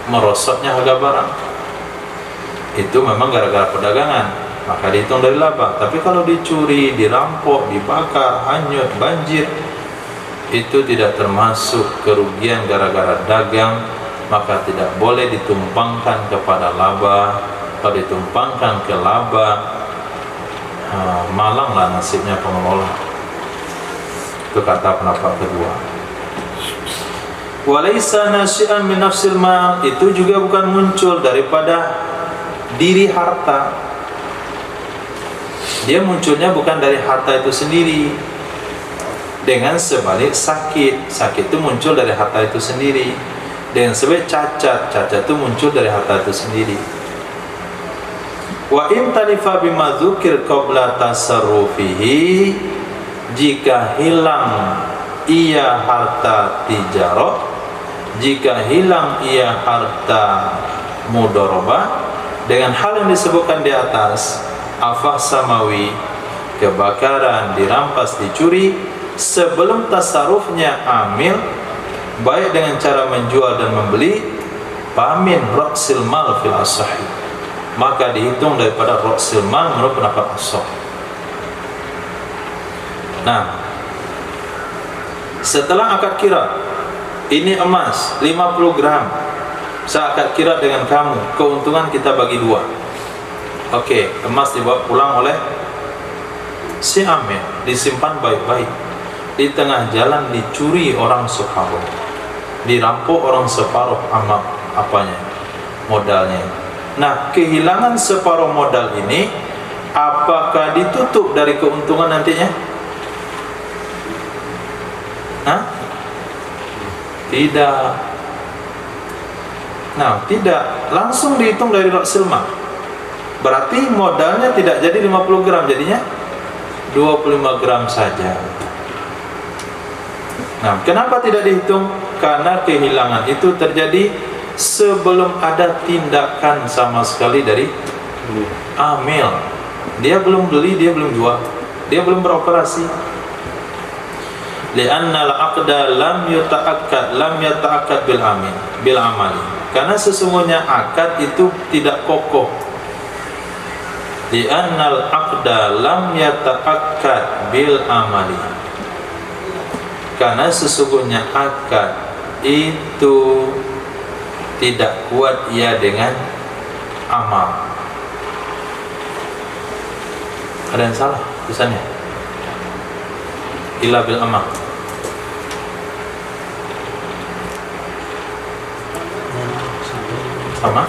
merosotnya harga barang, itu memang gara-gara perdagangan, maka dihitung dari laba. Tapi kalau dicuri, dirampok, dibakar, hanyut, banjir, itu tidak termasuk kerugian gara-gara dagang, maka tidak boleh ditumpangkan kepada laba. Kalau ditumpangkan ke laba, malanglah nasibnya pengelola. Itu kata pendapat kedua. Walaysa nasyi'an min nafsil mal, itu juga bukan muncul daripada diri harta. Dia munculnya bukan dari harta itu sendiri. Dengan sebalik sakit itu muncul dari harta itu sendiri. Dengan sebalik cacat itu muncul dari harta itu sendiri. Wa in talifa bima dzukir qabla tasarrufihi, jika hilang ia harta tijarah, jika hilang ia harta mudharabah dengan hal yang disebutkan di atas, afah samawi, kebakaran, dirampas, dicuri, sebelum tasarrufnya amil, baik dengan cara menjual dan membeli, pamin ra'sil mal fil asahi, maka dihitung daripada ra'sil mal menurut pendapat ashab. Nah, setelah akad kira, ini emas 50 gram, saya akad kira dengan kamu, keuntungan kita bagi dua. Oke, emas dibawa pulang oleh si amil, disimpan baik-baik. Di tengah jalan dicuri orang separuh, dirampok orang separuh modalnya. Nah, kehilangan separuh modal ini apakah ditutup dari keuntungan nantinya? Tidak. Nah, tidak langsung dihitung dari ra'sil mal. Berarti modalnya tidak jadi 50 gram, jadinya 25 gram saja. Nah, kenapa tidak dihitung? Karena kehilangan itu terjadi sebelum ada tindakan sama sekali dari amil. Dia belum beli, dia belum jual, dia belum beroperasi. Li'anna al-aqda lam yata'akkad bil amali. Karena sesungguhnya akad itu tidak kokoh. Li'anna al-aqda lam yata'akkad bil amali. Karena sesungguhnya akad itu tidak kuat ia dengan amal. Ada yang salah tulisannya? Illa bil amal. Sama?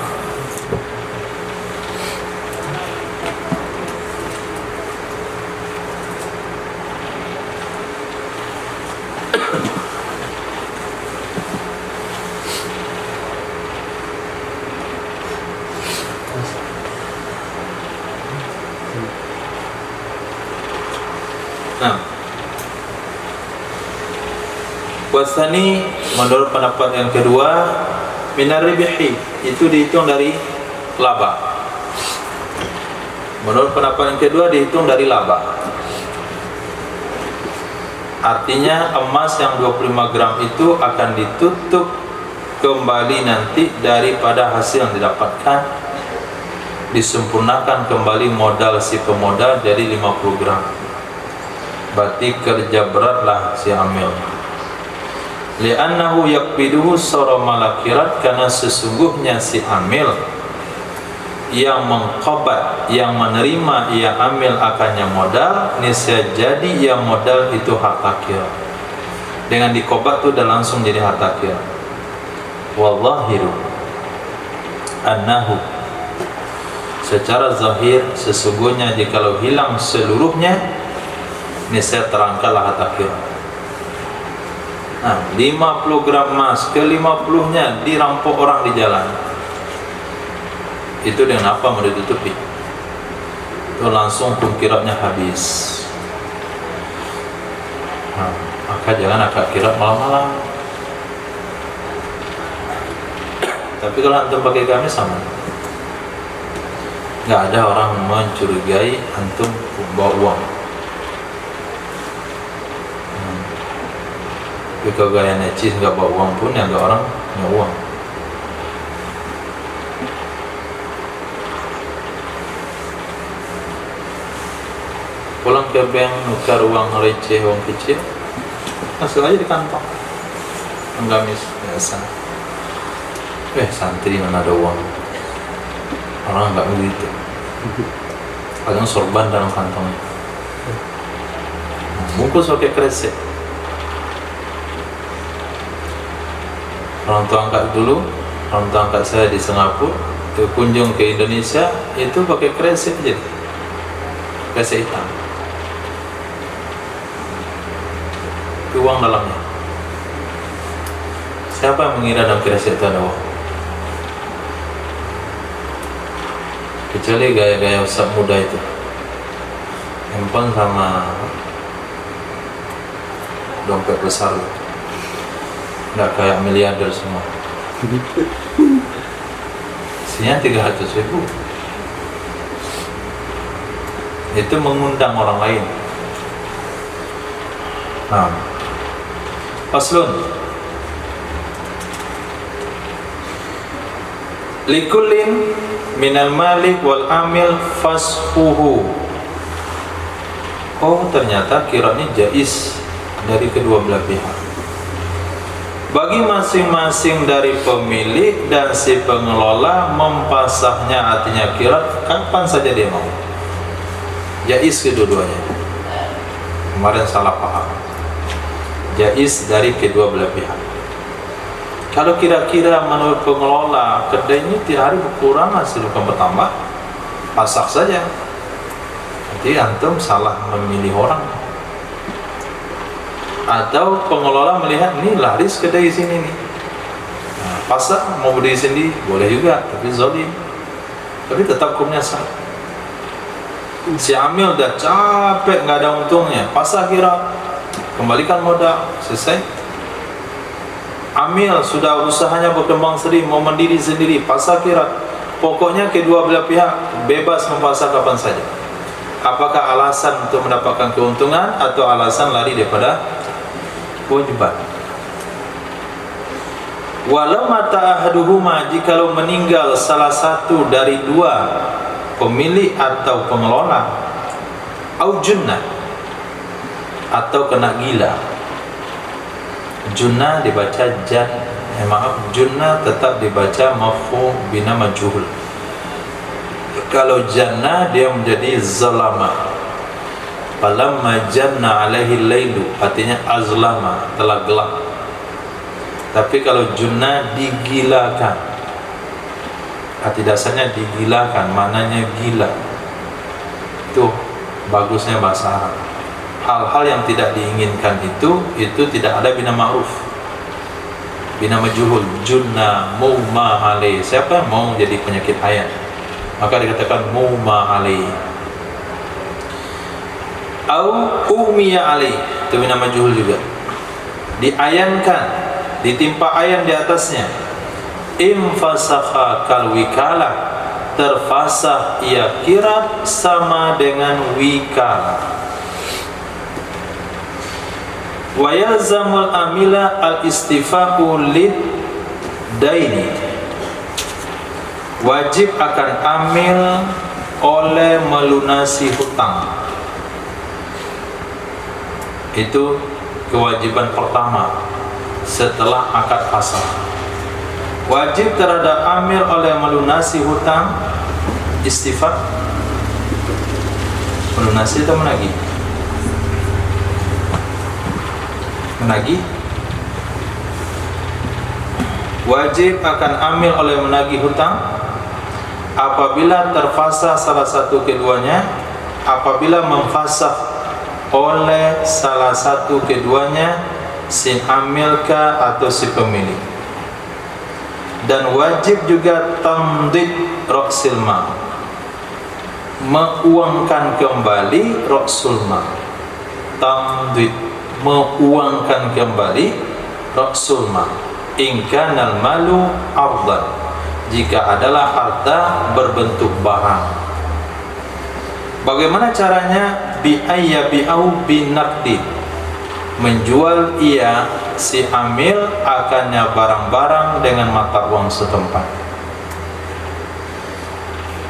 Nah, wasani menurut pendapat yang kedua, minar ribihi, itu dihitung dari laba. Menurut pendapat yang kedua dihitung dari laba. Artinya emas yang 25 gram itu akan ditutup kembali nanti daripada hasil yang didapatkan, disempurnakan kembali modal si pemodal jadi 50 gram. Berarti kerja beratlah si amil. Li'annahu yakbiduhu sara malakirat, karena sesungguhnya si amil yang mengqabat, yang menerima ia amil akannya modal, niscaya jadi ia modal itu harta kira. Dengan dikobat itu dan langsung jadi harta kira. Wallahiru annahu, secara zahir sesungguhnya jikalau hilang seluruhnya, niscaya terangkatlah harta kira. Nah, 50 gram emas ke 50-nya dirampok orang di jalan, itu dengan apa mau ditutupi? Itu langsung pengkirapnya habis. Nah, maka jangan akad kirap malam-malam. Tapi kalau antum pakai kami sama, nggak ada orang mencurigai antum bawa uang. Tapi kalau gaya necis nggak bawa uang pun ya nggak orang punya uang. Pulang ke bank nukar uang receh, uang kecil, masuk aja di kantong, penggamis biasa. Santri mana ada uang, orang nggak begitu. Kadang sorban dalam kantongnya, bungkus pakai kresek. Orang tua angkat dulu, orang tua angkat saya di Singapura, kunjung ke Indonesia itu pakai kresek aja, kresek hitam. Uang dalamnya. Siapa yang mengira dalam kresek itu ada uang? Kecuali gaya-gaya ustaz muda itu, handphone sama dompet besar, nggak kayak miliarder semua. Isinya 300.000. Itu mengundang orang lain. Nah, faslun likullin minal malik wal amil fashuhu. Oh, ternyata kiranya jaiz dari kedua belah pihak. Bagi masing-masing dari pemilik dan si pengelola mempasahnya, artinya kirat kapan saja dia mau. Jaiz kedua-duanya. Kemarin salah paham. Jaiz dari kedua belah pihak. Kalau kira-kira menurut pengelola kedai ini tiap hari berkurang, hasil bukan bertambah, pasak saja. Jadi antum salah memilih orang. Atau pengelola melihat ini laris kedai sini nih, nah, pasak mau berdiri sendiri boleh juga, tapi zalim, tapi tetap hukumnya sah. Si amil dah capek nggak ada untungnya, pasak kira, kembalikan modal, selesai. Amil sudah usahanya berkembang sendiri, mau mendiri sendiri, pasak kira. Pokoknya kedua belah pihak bebas mempasak kapan saja. Apakah alasan untuk mendapatkan keuntungan atau alasan lari daripada kewajiban? Walau mata ahaduhuma, jikalau meninggal salah satu dari dua pemilik atau pengelola, au junnah, atau kena gila. Junnah dibaca junnah tetap dibaca maf'ul bina majhul. Kalau jannah dia menjadi zalama. Falamma janna alaihi lailu, artinya azlama, telah gelap. Tapi kalau junnah digilakan, arti dasarnya digilakan, maknanya gila. Itu bagusnya bahasa Arab. Hal-hal yang tidak diinginkan itu tidak ada bina ma'ruf, bina majhul. Junna muma alai, siapa yang mau jadi penyakit ayat, maka dikatakan muma alai. Au umiya alai, itu bina majhul juga, diayankan, ditimpa ayan di atasnya. Infasakha kal wikalah, terfasah ia kirat sama dengan wikalah. Wa yalzamul amila al-istifa'u lid daini, wajib akan amil oleh melunasi hutang. Itu kewajiban pertama setelah akad pasrah. Wajib terhadap amil oleh melunasi hutang, istifa, melunasi atau menagih? Menagih. Wajib akan amil oleh menagih hutang apabila terfasah salah satu keduanya, apabila memfasah oleh salah satu keduanya, si amilka atau si pemilik. Dan wajib juga tamdid ra'sil mal, menguangkan kembali ra'sul mal. Tamdid, menguangkan kembali ra'sul mal. In kanal malu ardan, jika adalah harta berbentuk barang. Bagaimana caranya? Bi ayyabi'au binaqdi, menjual ia si amil akannya barang-barang dengan mata uang setempat.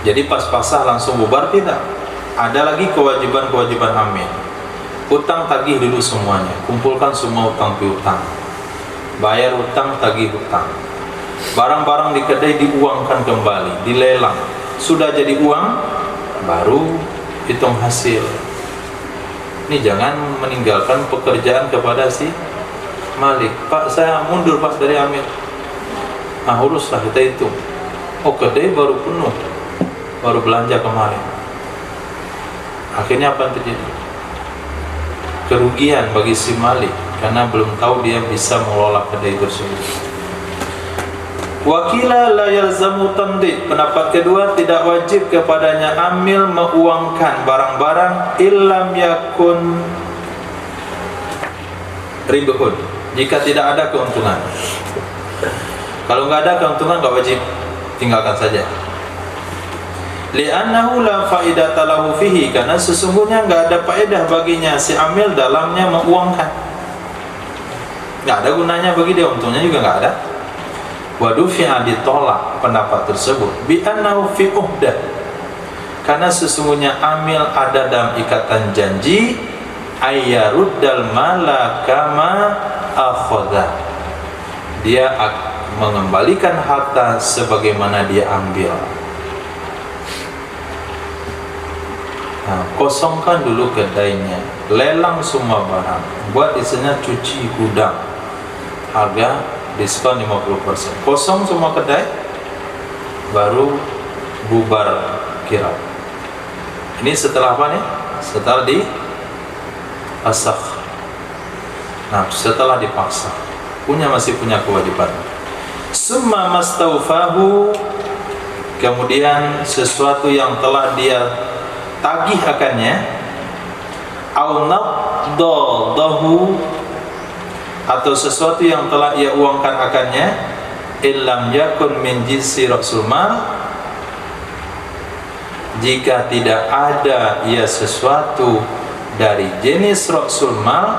Jadi pas pasah langsung bubar tidak. Ada lagi kewajiban-kewajiban amil. Utang tagih dulu semuanya, kumpulkan semua utang piutang, bayar utang, tagih utang. Barang-barang di kedai diuangkan kembali, dilelang. Sudah jadi uang, baru hitung hasil. Ini jangan meninggalkan pekerjaan kepada si Malik. Pak, saya mundur pas dari amil. Nah, uruslah kita hitung. Oh, kedai baru penuh, baru belanja kemarin. Akhirnya apa yang terjadi? Kerugian bagi si Malik karena belum tahu dia bisa mengelola kedai tersebut. Wakila la yalzamu tamdid. Pendapat kedua, tidak wajib kepadanya amil menguangkan barang-barang illam yakun ribhun, jika tidak ada keuntungan. Kalau nggak ada keuntungan nggak wajib, tinggalkan saja. Li'annahu la faidata lahu fihi, karena sesungguhnya nggak ada faedah baginya si amil dalamnya menguangkan. Nggak ada gunanya bagi dia, untungnya juga nggak ada. Wadufi'a, ditolak pendapat tersebut bi'annahu fi uhdah, karena sesungguhnya amil ada dalam ikatan janji ayyaruddal mala kama akhadha, dia mengembalikan harta sebagaimana dia ambil. Nah, kosongkan dulu kedainya, lelang semua barang, buat isinya cuci gudang, harga diskon 50%. Kosong semua kedai, baru bubar kirab. Ini setelah apa nih? Setelah dipasah. Nah, setelah dipaksa, masih punya kewajiban. Summa mastaufahu, kemudian sesuatu yang telah dia tagih akannya, au naqdadahu, atau sesuatu yang telah ia uangkan akannya, illam yakun min jinsi ra'sul mal, jika tidak ada ia sesuatu dari jenis ra'sul mal,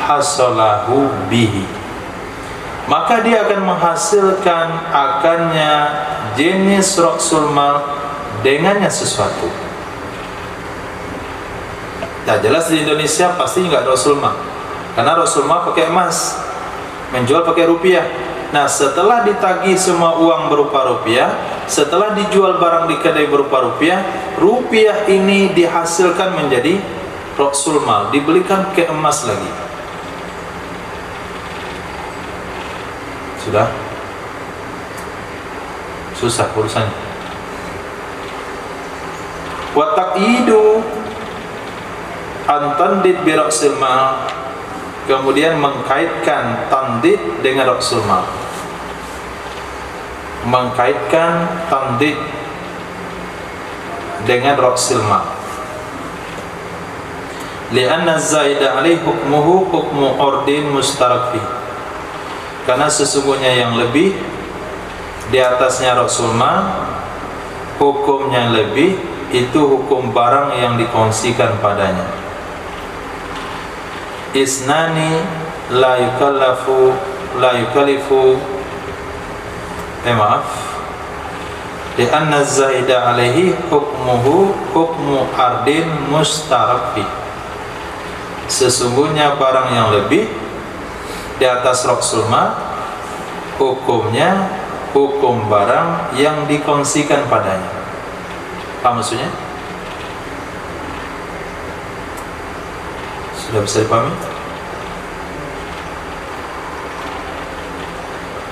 hasalahu bihi, maka dia akan menghasilkan akannya jenis ra'sul mal dengannya sesuatu. Nah, jelas di Indonesia pasti nggak ada ra'sul mal, karena Rasulullah pakai emas, menjual pakai rupiah. Nah, setelah ditagih semua uang berupa rupiah, setelah dijual barang di kedai berupa rupiah, rupiah ini dihasilkan menjadi ra'sul mal, dibelikan ke emas lagi. Sudah susah urusannya. Wa taqidu antandid bi ra'sil mal, kemudian mengkaitkan tandid dengan ra'sul mal, mengkaitkan tandid dengan ra'sul mal. Li'anna zaida alaihi hukmuhu hukmu ordin mustarak fi, karena sesungguhnya yang lebih di atasnya ra'sul mal, hukumnya lebih itu hukum barang yang dikongsikan padanya. Isnani la yukallifu li'anna zaida alaihi hukmuhu hukmu ardin mustarafi, sesungguhnya barang yang lebih di atas ra'sul mal, hukumnya hukum barang yang dikongsikan padanya. Apa maksudnya? Sudah bisa dipahami?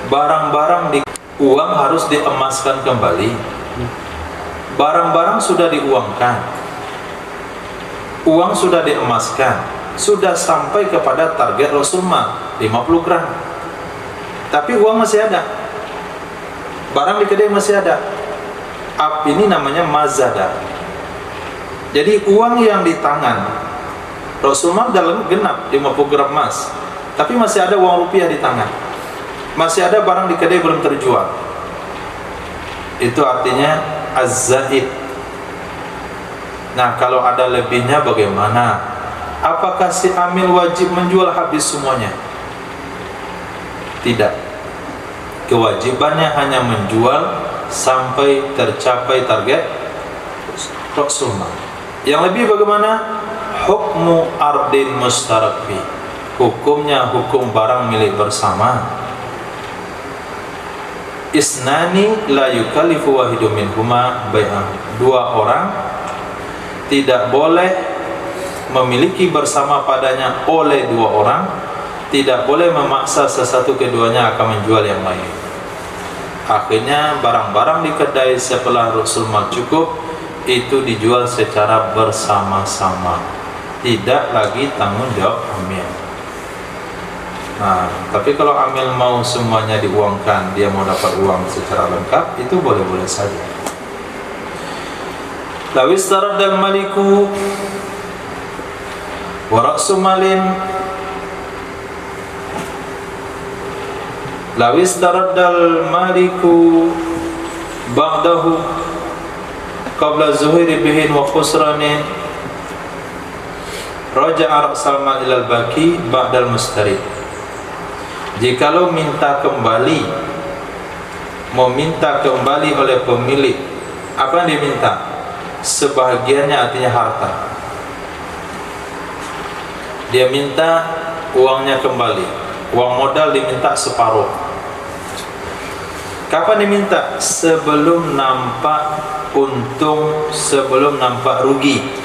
Barang-barang di uang harus diemaskan kembali. Barang-barang sudah diuangkan, uang sudah diemaskan, sudah sampai kepada target Rasulullah 50 gram, tapi uang masih ada, barang di kedai masih ada. Ini namanya mazada. Jadi uang yang di tangan Rasulullah dalam genap 50 gram emas, tapi masih ada uang rupiah di tangan, masih ada barang di kedai belum terjual. Itu artinya az-zaid. Nah, kalau ada lebihnya bagaimana? Apakah si amil wajib menjual habis semuanya? Tidak. Kewajibannya hanya menjual sampai tercapai target Rasul Mal. Yang lebih bagaimana? Hukmu ardin mustarak fi. Hukumnya hukum barang milik bersama. Isnani la yukallifu wahidu minhuma bai'ah. Dua orang tidak boleh memiliki bersama padanya oleh dua orang, tidak boleh memaksa sesuatu keduanya akan menjual yang lain. Akhirnya barang-barang di kedai setelah Rasul Mal cukup itu dijual secara bersama-sama, tidak lagi tanggung jawab amil. Nah, tapi kalau amil mau semuanya diuangkan, dia mau dapat uang secara lengkap, itu boleh-boleh saja. Lawis taraddal maliku wa ra'su malin, lawis taraddal maliku ba'dahu qabla zuhiri bihin wa khusranin raja'a ra'sal mal ilal baki ba'dal mustari. Jikalau minta kembali, meminta kembali oleh pemilik, apa yang diminta? Sebahagiannya, artinya harta. Dia minta uangnya kembali, uang modal diminta separuh. Kapan diminta? Sebelum nampak untung, sebelum nampak rugi.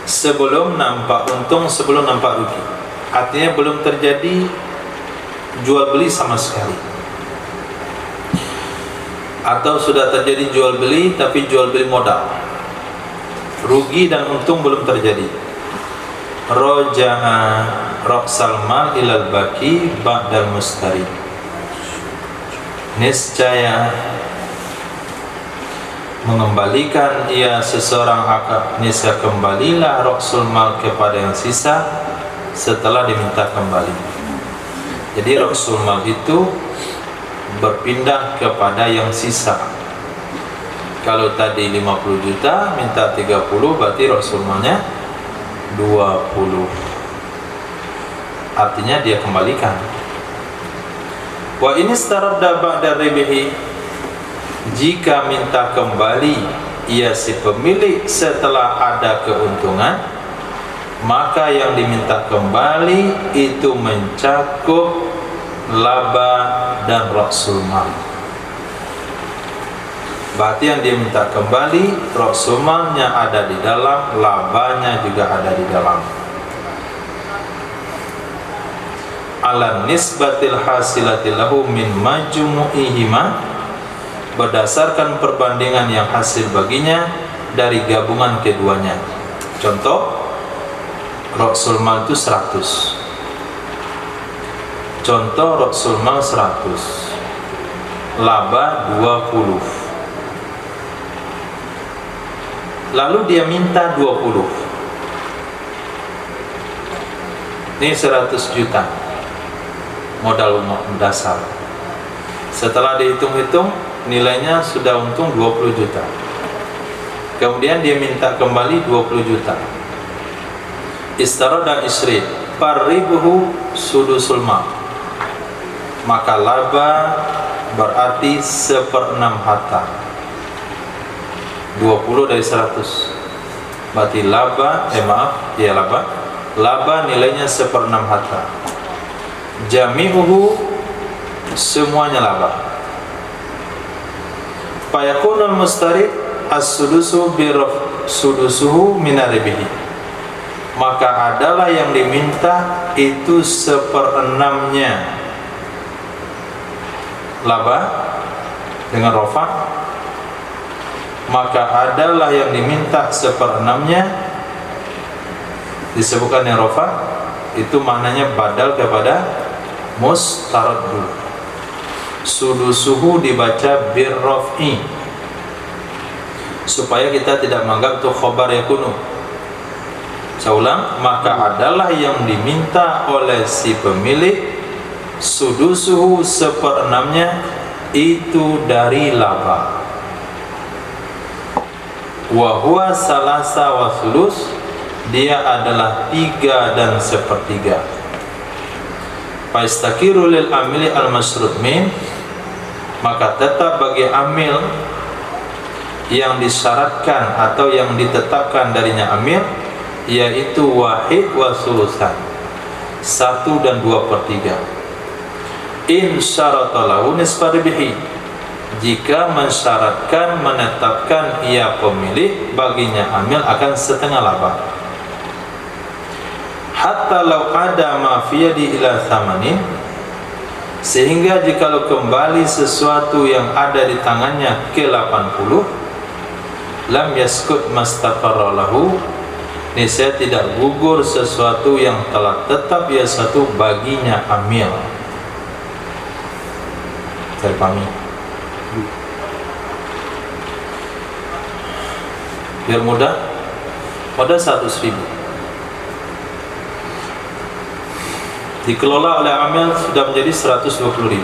Sebelum nampak untung, sebelum nampak rugi. Artinya belum terjadi jual beli sama sekali, atau sudah terjadi jual beli tapi jual beli modal, rugi dan untung belum terjadi. Raja'a ra'sal mal ilal baki ba'dal mustari. Niscaya mengembalikan ia seseorang akad, niscaya kembalilah ra'sul mal kepada yang sisa setelah diminta kembali. Jadi ra'sul mal itu berpindah kepada yang sisa. Kalau tadi 50 juta minta 30, berarti ra'sul malnya 20. Artinya dia kembalikan. Wa ini staradda ba'da ribihi, jika minta kembali ia si pemilik setelah ada keuntungan, maka yang diminta kembali itu mencakup laba dan ra'sul mal. Berarti yang dia minta kembali, ra'sul malnya ada di dalam, labanya juga ada di dalam. Ala nisbatil hasilatil lahu min majmu'ihima, berdasarkan perbandingan yang hasil baginya dari gabungan keduanya. Contoh, ra'sul mal itu 100. Contoh, ra'sul mal 100, laba 20. Lalu dia minta 20. Ini 100 juta modal dasar. Setelah dihitung-hitung, nilainya sudah untung 20 juta. Kemudian dia minta kembali 20 juta. Istarada isri paribuhu sudusul mal, maka laba berarti 1/6 harta. 20 dari 100, berarti laba, laba nilainya 1/6 harta. Jami'uhu, semuanya laba. Fayakunul mustari as-sudusu birraf sudusuhu minaribihi, maka adalah yang diminta itu 1/6-nya laba dengan rofa, maka adalah yang diminta 1/6-nya disebutkan yang rofa, itu maknanya badal kepada mustaraddu. Sudusuhu dibaca birraf'i supaya kita tidak menganggap itu khobar yakunu. Saya ulang, maka adalah yang diminta oleh si pemilik sudusuhu 1/6-nya itu dari laba. Wa huwa salasa wa sulus, dia adalah 3 dan sepertiga. Faistakiru lil amili al-masrud min, maka tetap bagi amil yang disyaratkan atau yang ditetapkan darinya amil, yaitu wahid wa sulusan, 1 dan 2/3. In syarata lahu nisfa ribihi, jika mensyaratkan, menetapkan ia pemilik baginya amil akan setengah laba. Hatta law ada ma fi yadi ila thamanin, sehingga jikalau kembali sesuatu yang ada di tangannya ke 80, lam yaskut mastaqarra lahu, niscaya tidak gugur sesuatu yang telah tetap ia satu baginya amil. Saya pahami. Biar mudah, pada 100.000 dikelola oleh amil sudah menjadi 120.000.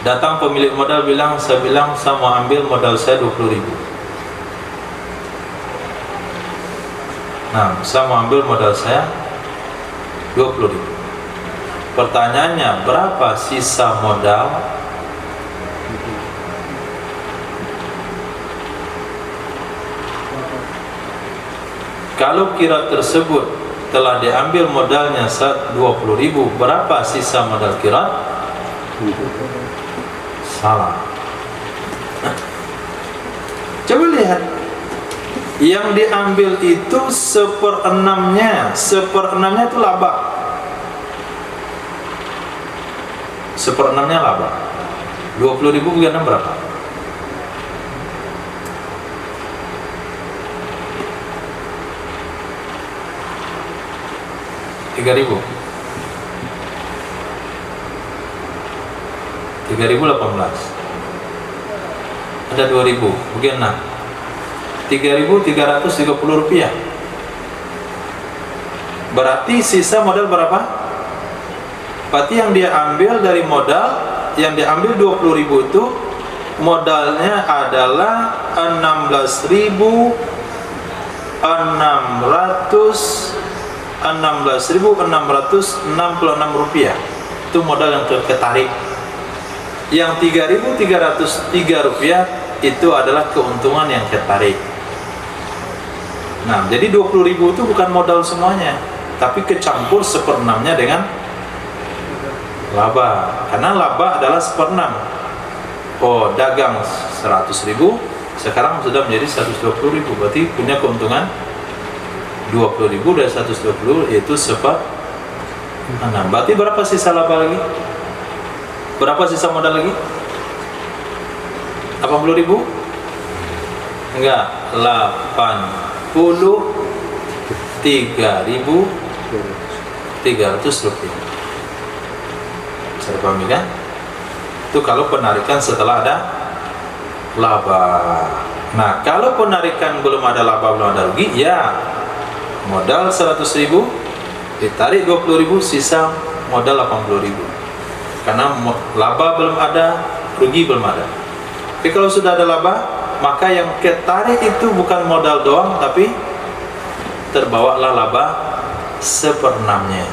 Datang pemilik modal bilang, saya mau ambil modal saya 20.000. Nah, saya mau ambil modal saya 20.000. Pertanyaannya, berapa sisa modal? Kalau kira tersebut telah diambil modalnya 20.000, berapa sisa modal kira? Salah. Coba lihat, yang diambil itu 1/6-nya. 1/6-nya itu laba. 1/6-nya laba. 20.000 bagi 6 berapa? 3.000. 3.018. Ada 2.000, bagi 6. 3.330 rupiah. Berarti sisa modal berapa? Berarti yang dia ambil dari modal, yang diambil 20.000 itu modalnya adalah 16.666 rupiah. Itu modal yang ketarik. Yang 3.303 rupiah itu adalah keuntungan yang ketarik. Nah, jadi 20.000 itu bukan modal semuanya, tapi kecampur 1/6-nya dengan laba. Karena laba adalah 1/6. Oh, dagang 100.000, sekarang sudah menjadi 120.000. Berarti punya keuntungan 20.000 dari 120, yaitu 1/6. Berarti berapa sisa laba lagi? Berapa sisa modal lagi? 80.000? Enggak, 83.300 rupiah. Bisa dipahami kan? Itu kalau penarikan setelah ada laba. Nah, kalau penarikan belum ada laba, belum ada rugi, ya modal 100.000 ditarik 20.000, sisa modal 80.000. Karena laba belum ada, rugi belum ada. Tapi kalau sudah ada laba, maka yang ketarik itu bukan modal doang, tapi terbawalah laba 1/6-nya.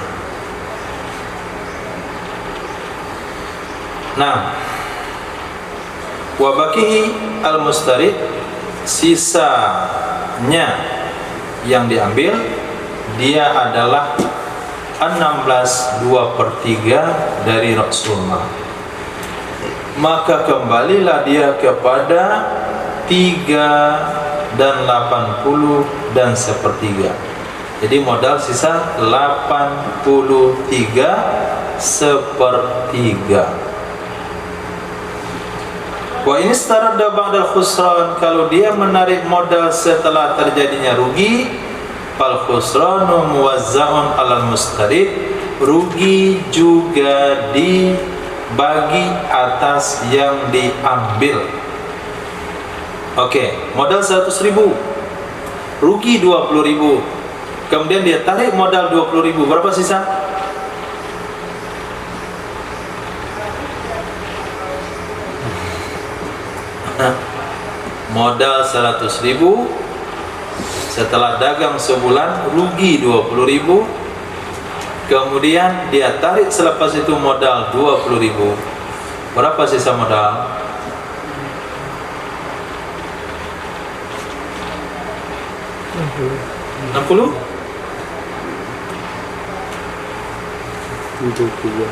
Nah, wabakihi al-mustarid, sisanya yang diambil dia adalah 16/2/3 dari Rasul mal. Maka kembalilah dia kepada 3 dan 80 dan 1/3. Jadi modal sisa 83/1/3. Wa ini starada ba'dal khusran, kalau dia menarik modal setelah terjadinya rugi, fal khusranu muwazza'un 'alal mustarid, rugi juga dibagi atas yang diambil. Oke, modal 100.000, rugi 20.000. Kemudian dia tarik modal 20.000, berapa sisa? Modal 100.000 Setelah dagang sebulan rugi 20.000, kemudian dia tarik selepas itu modal 20.000. Berapa sisa modal? 60? Untuk tiga.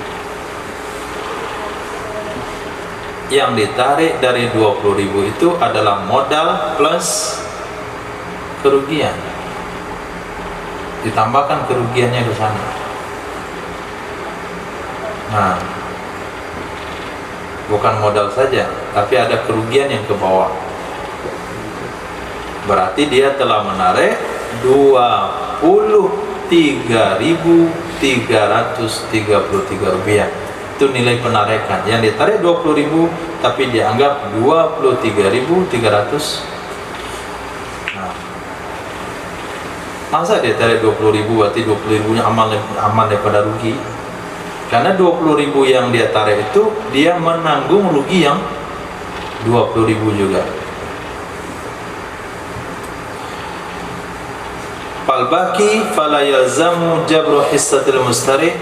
Yang ditarik dari 20.000 itu adalah modal plus kerugian, ditambahkan kerugiannya ke sana. Nah, bukan modal saja, tapi ada kerugian yang ke bawah. Berarti dia telah menarik 23.333 rupiah. Itu nilai penarikan. Yang ditarik 20.000 tapi dianggap 23.300. Nah, masa dia tarik 20.000 berarti 20.000-nya aman daripada rugi? Karena 20.000 yang dia tarik itu dia menanggung rugi yang 20.000 juga. Falbaki fala yalzamu jabru hissatil mustari,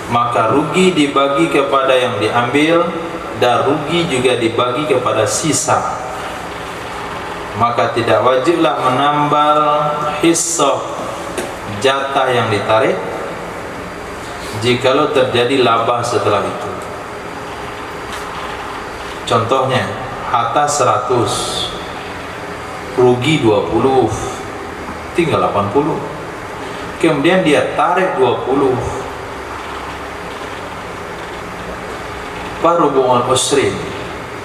maka rugi dibagi kepada yang diambil dan rugi juga dibagi kepada sisa. Maka tidak wajiblah menambal hissah jatah yang ditarik jikalau terjadi laba setelah itu. Contohnya, atas 100 rugi 20, tinggal 80. Kemudian dia tarik 20. Farubu'ul usrin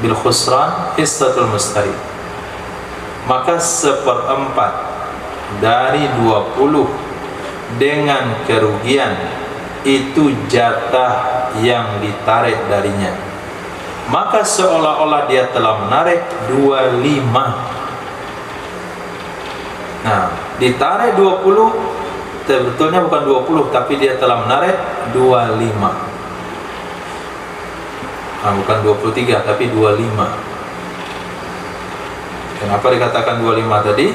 bil khusran hissatul mustari, maka 1/4 dari 20 dengan kerugian itu jatah yang ditarik darinya. Maka seolah-olah dia telah menarik 25. Nah, ditarik 20, sebetulnya bukan 20, tapi dia telah menarik 25. Nah, bukan 23, tapi 25. Kenapa dikatakan 25 tadi?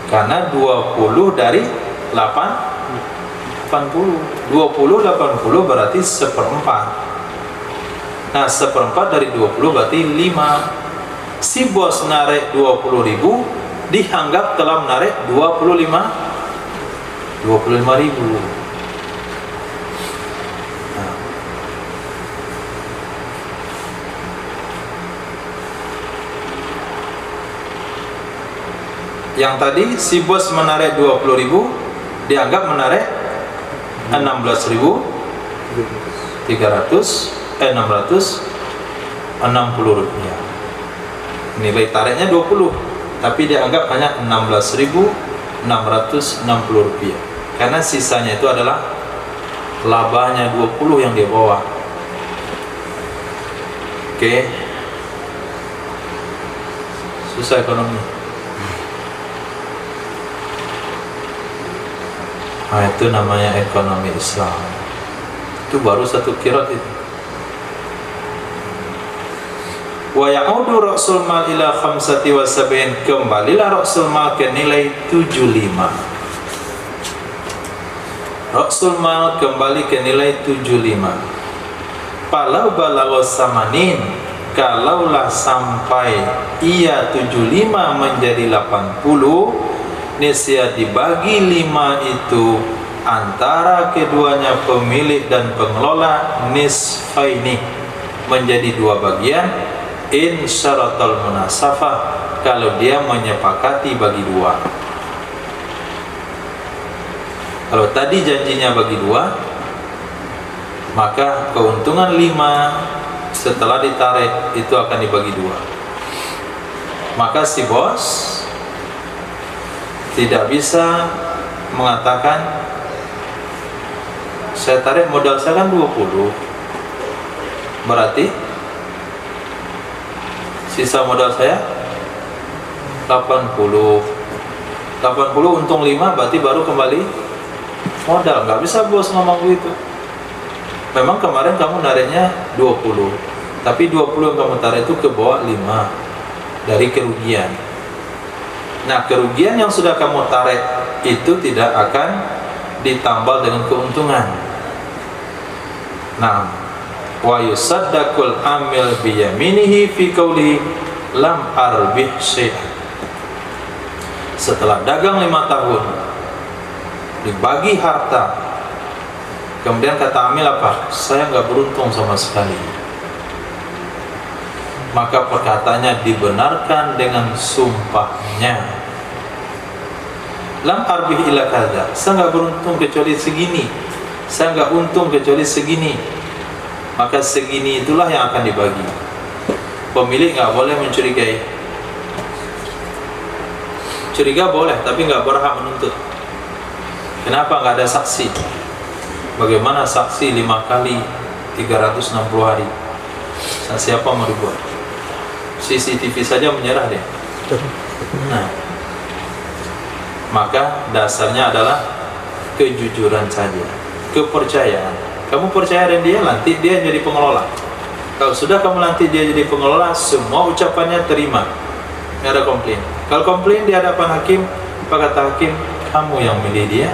Karena 20 dari 80. 20, 80 berarti 1/4. Nah, 1/4 dari 20 berarti 5. Si bos narik 20.000, dianggap telah menarik 25.000. Nah, yang tadi si bos menarik 20.000, dianggap menarik 660 rupiah. Nilai tariknya 20, tapi dianggap hanya 16.660 rupiah. Karena sisanya itu adalah labanya 20 yang dia bawa. Oke. Susah ekonomi. Nah, itu namanya ekonomi Islam. Itu baru satu qiraat itu. Wa ya'udu ra'sul mal ila 75, kembalilah ra'sul mal ke nilai 75. Ra'sul mal kembali ke nilai 75. Palau balagos samanin, kalaulah sampai ia 75 menjadi 80, nisya dibagi 5 itu antara keduanya pemilik dan pengelola nisfaini, menjadi 2 bagian. In syaratul munasafah, kalau dia menyepakati bagi 2. Kalau tadi janjinya bagi 2, maka keuntungan 5 setelah ditarik itu akan dibagi 2. Maka si bos tidak bisa mengatakan, saya tarik modal saya kan 20, berarti sisa modal saya 80 untung 5, berarti baru kembali modal. Nggak bisa bos ngomong begitu. Memang kemarin kamu nariknya 20, tapi 20 yang kamu tarik itu ke bawah 5 dari kerugian. Nah, kerugian yang sudah kamu tarik itu tidak akan ditambal dengan keuntungan. Nah, wa yusaddaqul amil bi yaminihi fi qawli lam arbih syai'an. Setelah dagang 5 tahun, dibagi harta, kemudian kata amil apa? Saya nggak beruntung sama sekali. Maka perkataannya dibenarkan dengan sumpahnya. Lam arbih ila kadza. Saya nggak beruntung kecuali segini. Saya nggak untung kecuali segini. Maka segini itulah yang akan dibagi. Pemilik nggak boleh mencurigai. Curiga boleh, tapi nggak berhak menuntut. Kenapa? Nggak ada saksi. Bagaimana saksi 5 kali 360 hari? Saksi apa mau dibuat? CCTV saja menyerah deh. Nah, maka dasarnya adalah kejujuran saja, kepercayaan. Kamu percaya dengan dia, nanti dia jadi pengelola. Kalau sudah kamu nanti dia jadi pengelola, semua ucapannya terima, nggak ada komplain. Kalau komplain di hadapan hakim, apa kata hakim? Kamu yang milih dia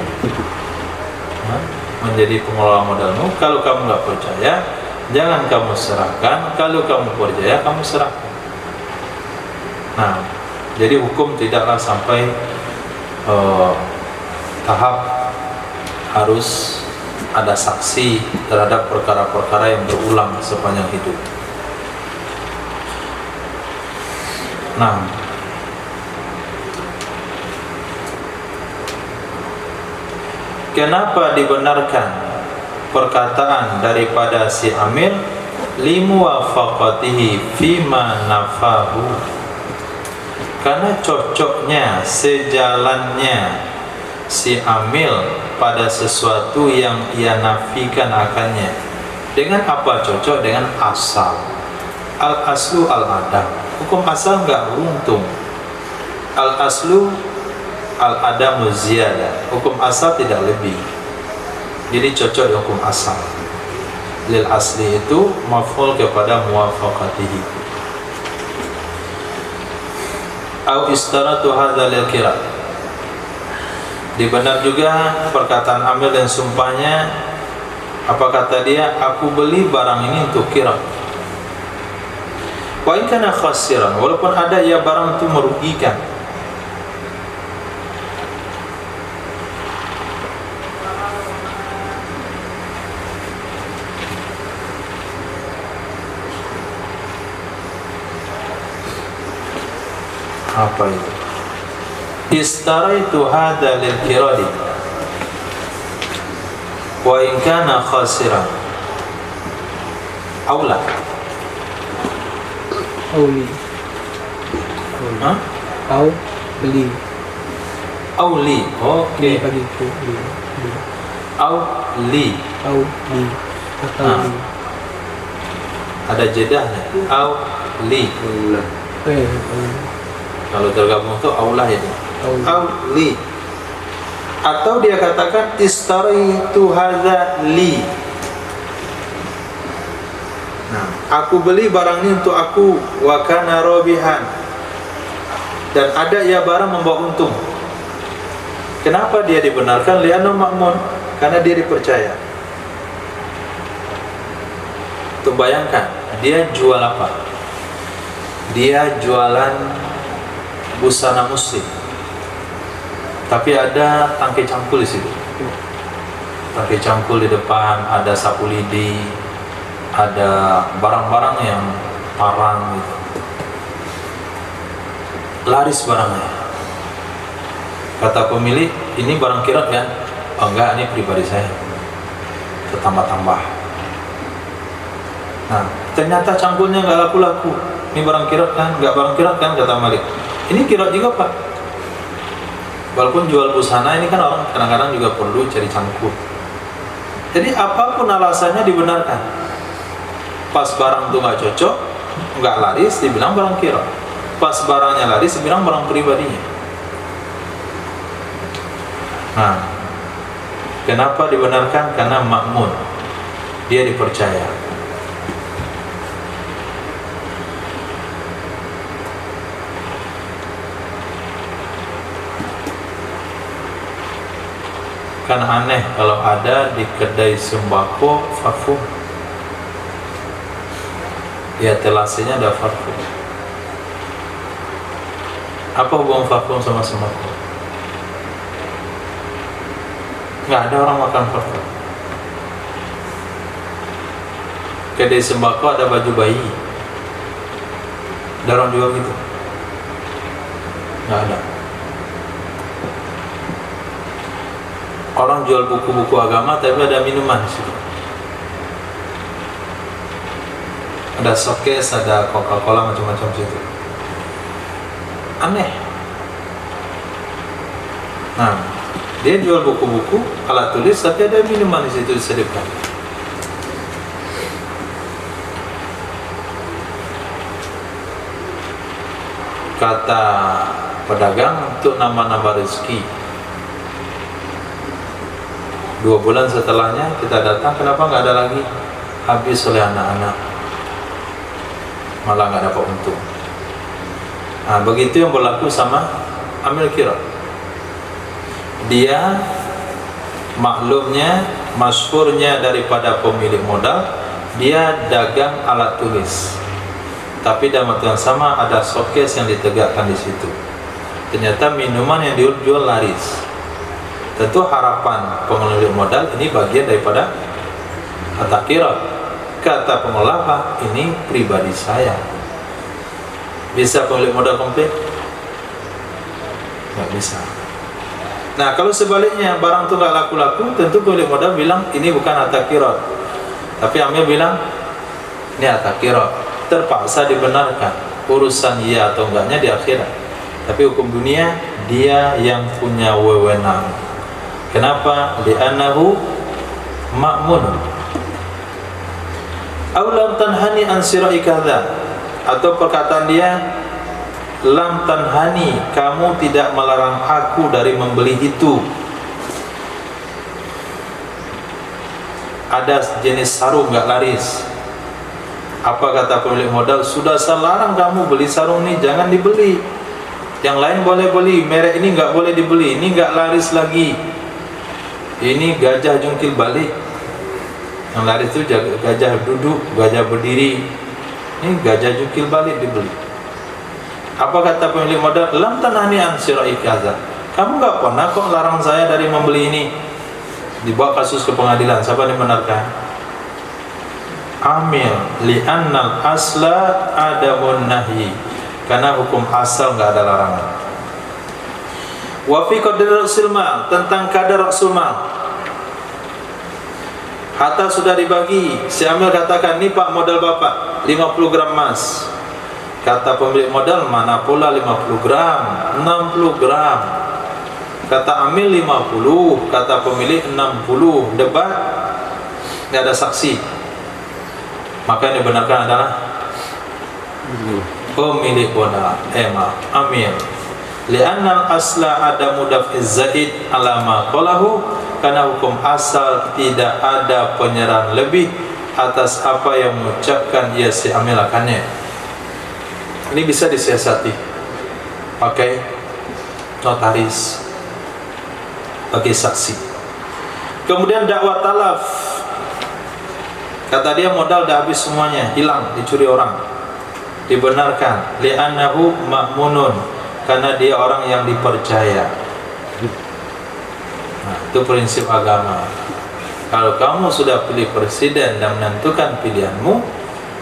menjadi pengelola modalmu. Kalau kamu nggak percaya, jangan kamu serahkan. Kalau kamu percaya, kamu serahkan. Nah, jadi hukum tidaklah sampai tahap harus ada saksi terhadap perkara-perkara yang berulang sepanjang hidup. Nah, kenapa dibenarkan perkataan daripada si amil limuwafaqatihi fima nafahu? Karena cocoknya, sejalannya si amil pada sesuatu yang ia nafikan akannya. Dengan apa cocok? Dengan asal. Al-aslu al-adam. Hukum asal enggak untung. Al-aslu al-adamu ziyadah. Hukum asal tidak lebih. Jadi cocok dengan hukum asal. Lil asli itu maf'ul kepada muwafaqatihi. Au istaratu hadza lil kira. Dibenar juga perkataan amil dan sumpahnya. Apa kata dia? Aku beli barang ini untuk kira. Wa in kana khasiran, walaupun ada ya barang itu merugikan. Apa itu? Istaraitu hadza lil kiradi wa in kana khasiran aula Auli. ha Au beli. auli Beli oke bagiku. Beli. auli Au li. Atau Ah. li. ada jedahnya auli. Allah. Kalau tergabung itu aulah itu Auli. auli. Atau dia katakan istaraitu hadza li. Nah, aku beli barang ini untuk aku, wa kana rabihan. Dan ada ya barang membawa untung. Kenapa dia dibenarkan? Li'annahu ma'mun, karena dia dipercaya. Tuh bayangkan, dia jual apa? Dia jualan busana muslim. Tapi ada tangkai cangkul di situ. Tangkai cangkul di depan, ada sapu lidi, ada barang-barang yang parang gitu. Laris barangnya. Kata pemilik, ini barang kirot kan? Oh enggak, ini pribadi saya. Tertambah-tambah. Nah, ternyata cangkulnya enggak laku-laku. Ini barang kirot kan? Enggak barang kirot kan? Kata Malik. Ini kirot juga Pak. Walaupun jual busana ini kan orang kadang-kadang juga perlu cari cangkul. Jadi apapun alasannya dibenarkan. Pas barang itu nggak cocok, nggak laris, dibilang barang kirot. Pas barangnya laris, dibilang barang pribadinya. Nah, kenapa dibenarkan? Karena makmun, dia dipercaya. Kan aneh kalau ada di kedai sembako parfum, ya telasenya ada parfum. Apa hubungan parfum sama sembako? Nggak ada orang makan parfum. Kedai sembako ada baju bayi, ada orang jual gitu? Nggak ada. Orang jual buku-buku agama tapi ada minuman di situ. Ada showcase, ada Coca-Cola, macam-macam situ. Aneh. Nah, dia jual buku-buku, alat tulis, tapi ada minuman di situ diselipkan. Kata pedagang, untuk nambah-nambah rezeki. 2 bulan setelahnya kita datang, kenapa nggak ada lagi? Habis oleh anak-anak, malah nggak dapat untung. Nah, begitu yang berlaku sama amil kira. Dia maklumnya, masyhurnya daripada pemilik modal, dia dagang alat tulis, tapi dalam waktu yang sama ada showcase yang ditegakkan di situ. Ternyata minuman yang dijual laris. Tentu harapan pemilik modal ini bagian daripada at-takirat. Kata pengelola, Pak, ini pribadi saya. Bisa pemilik modal komplain? Nggak bisa. Nah, kalau sebaliknya barang itu nggak laku-laku, tentu pemilik modal bilang ini bukan at-takirat. Tapi amil bilang ini at-takirat. Terpaksa dibenarkan. Urusan iya atau enggaknya di akhirat. Tapi hukum dunia dia yang punya wewenang. Kenapa? Li'annahu ma'mun. Aw lam tanhani an sira'i kadza, atau perkataan dia, lam tanhani, kamu tidak melarang aku dari membeli itu. Ada jenis sarung nggak laris. Apa kata pemilik modal? Sudah saya larang kamu beli sarung ini, jangan dibeli. Yang lain boleh beli, merek ini nggak boleh dibeli, ini nggak laris lagi. Ini gajah jungkil balik. Yang laris itu gajah duduk, gajah berdiri. Ini gajah jungkil balik dibeli. Apa kata pemilik modal? Lam tanhani an sira'i kadza. Kamu nggak pernah kok larang saya dari membeli ini. Dibawa kasus ke pengadilan. Siapa yang benarkan? Amil li'annal asla adamun nahi. Karena hukum asal nggak ada larangan. Wa fi qadri ra'sil mal, tentang kadar ra'sul mal. Harta sudah dibagi, si amil katakan, "Ini Pak modal Bapak 50 gram emas." Kata pemilik modal, "Mana pula 50 gram, 60 gram." Kata amil 50, kata pemilik 60. Debat, tidak ada saksi. Maka yang dibenarkan adalah pemilik modal, amil. Li'annal asla adamu daf'iz zaid ala ma qalahu, karena hukum asal tidak ada penyerahan lebih atas apa yang mengucapkan ia si amil akannya. Ini bisa disiasati pakai notaris, pakai saksi. Kemudian dakwah talaf, kata dia modal dah habis semuanya, hilang, dicuri orang. Dibenarkan li'annahu ma'munun, karena dia orang yang dipercaya. Nah, itu prinsip agama. Kalau kamu sudah pilih presiden dan menentukan pilihanmu,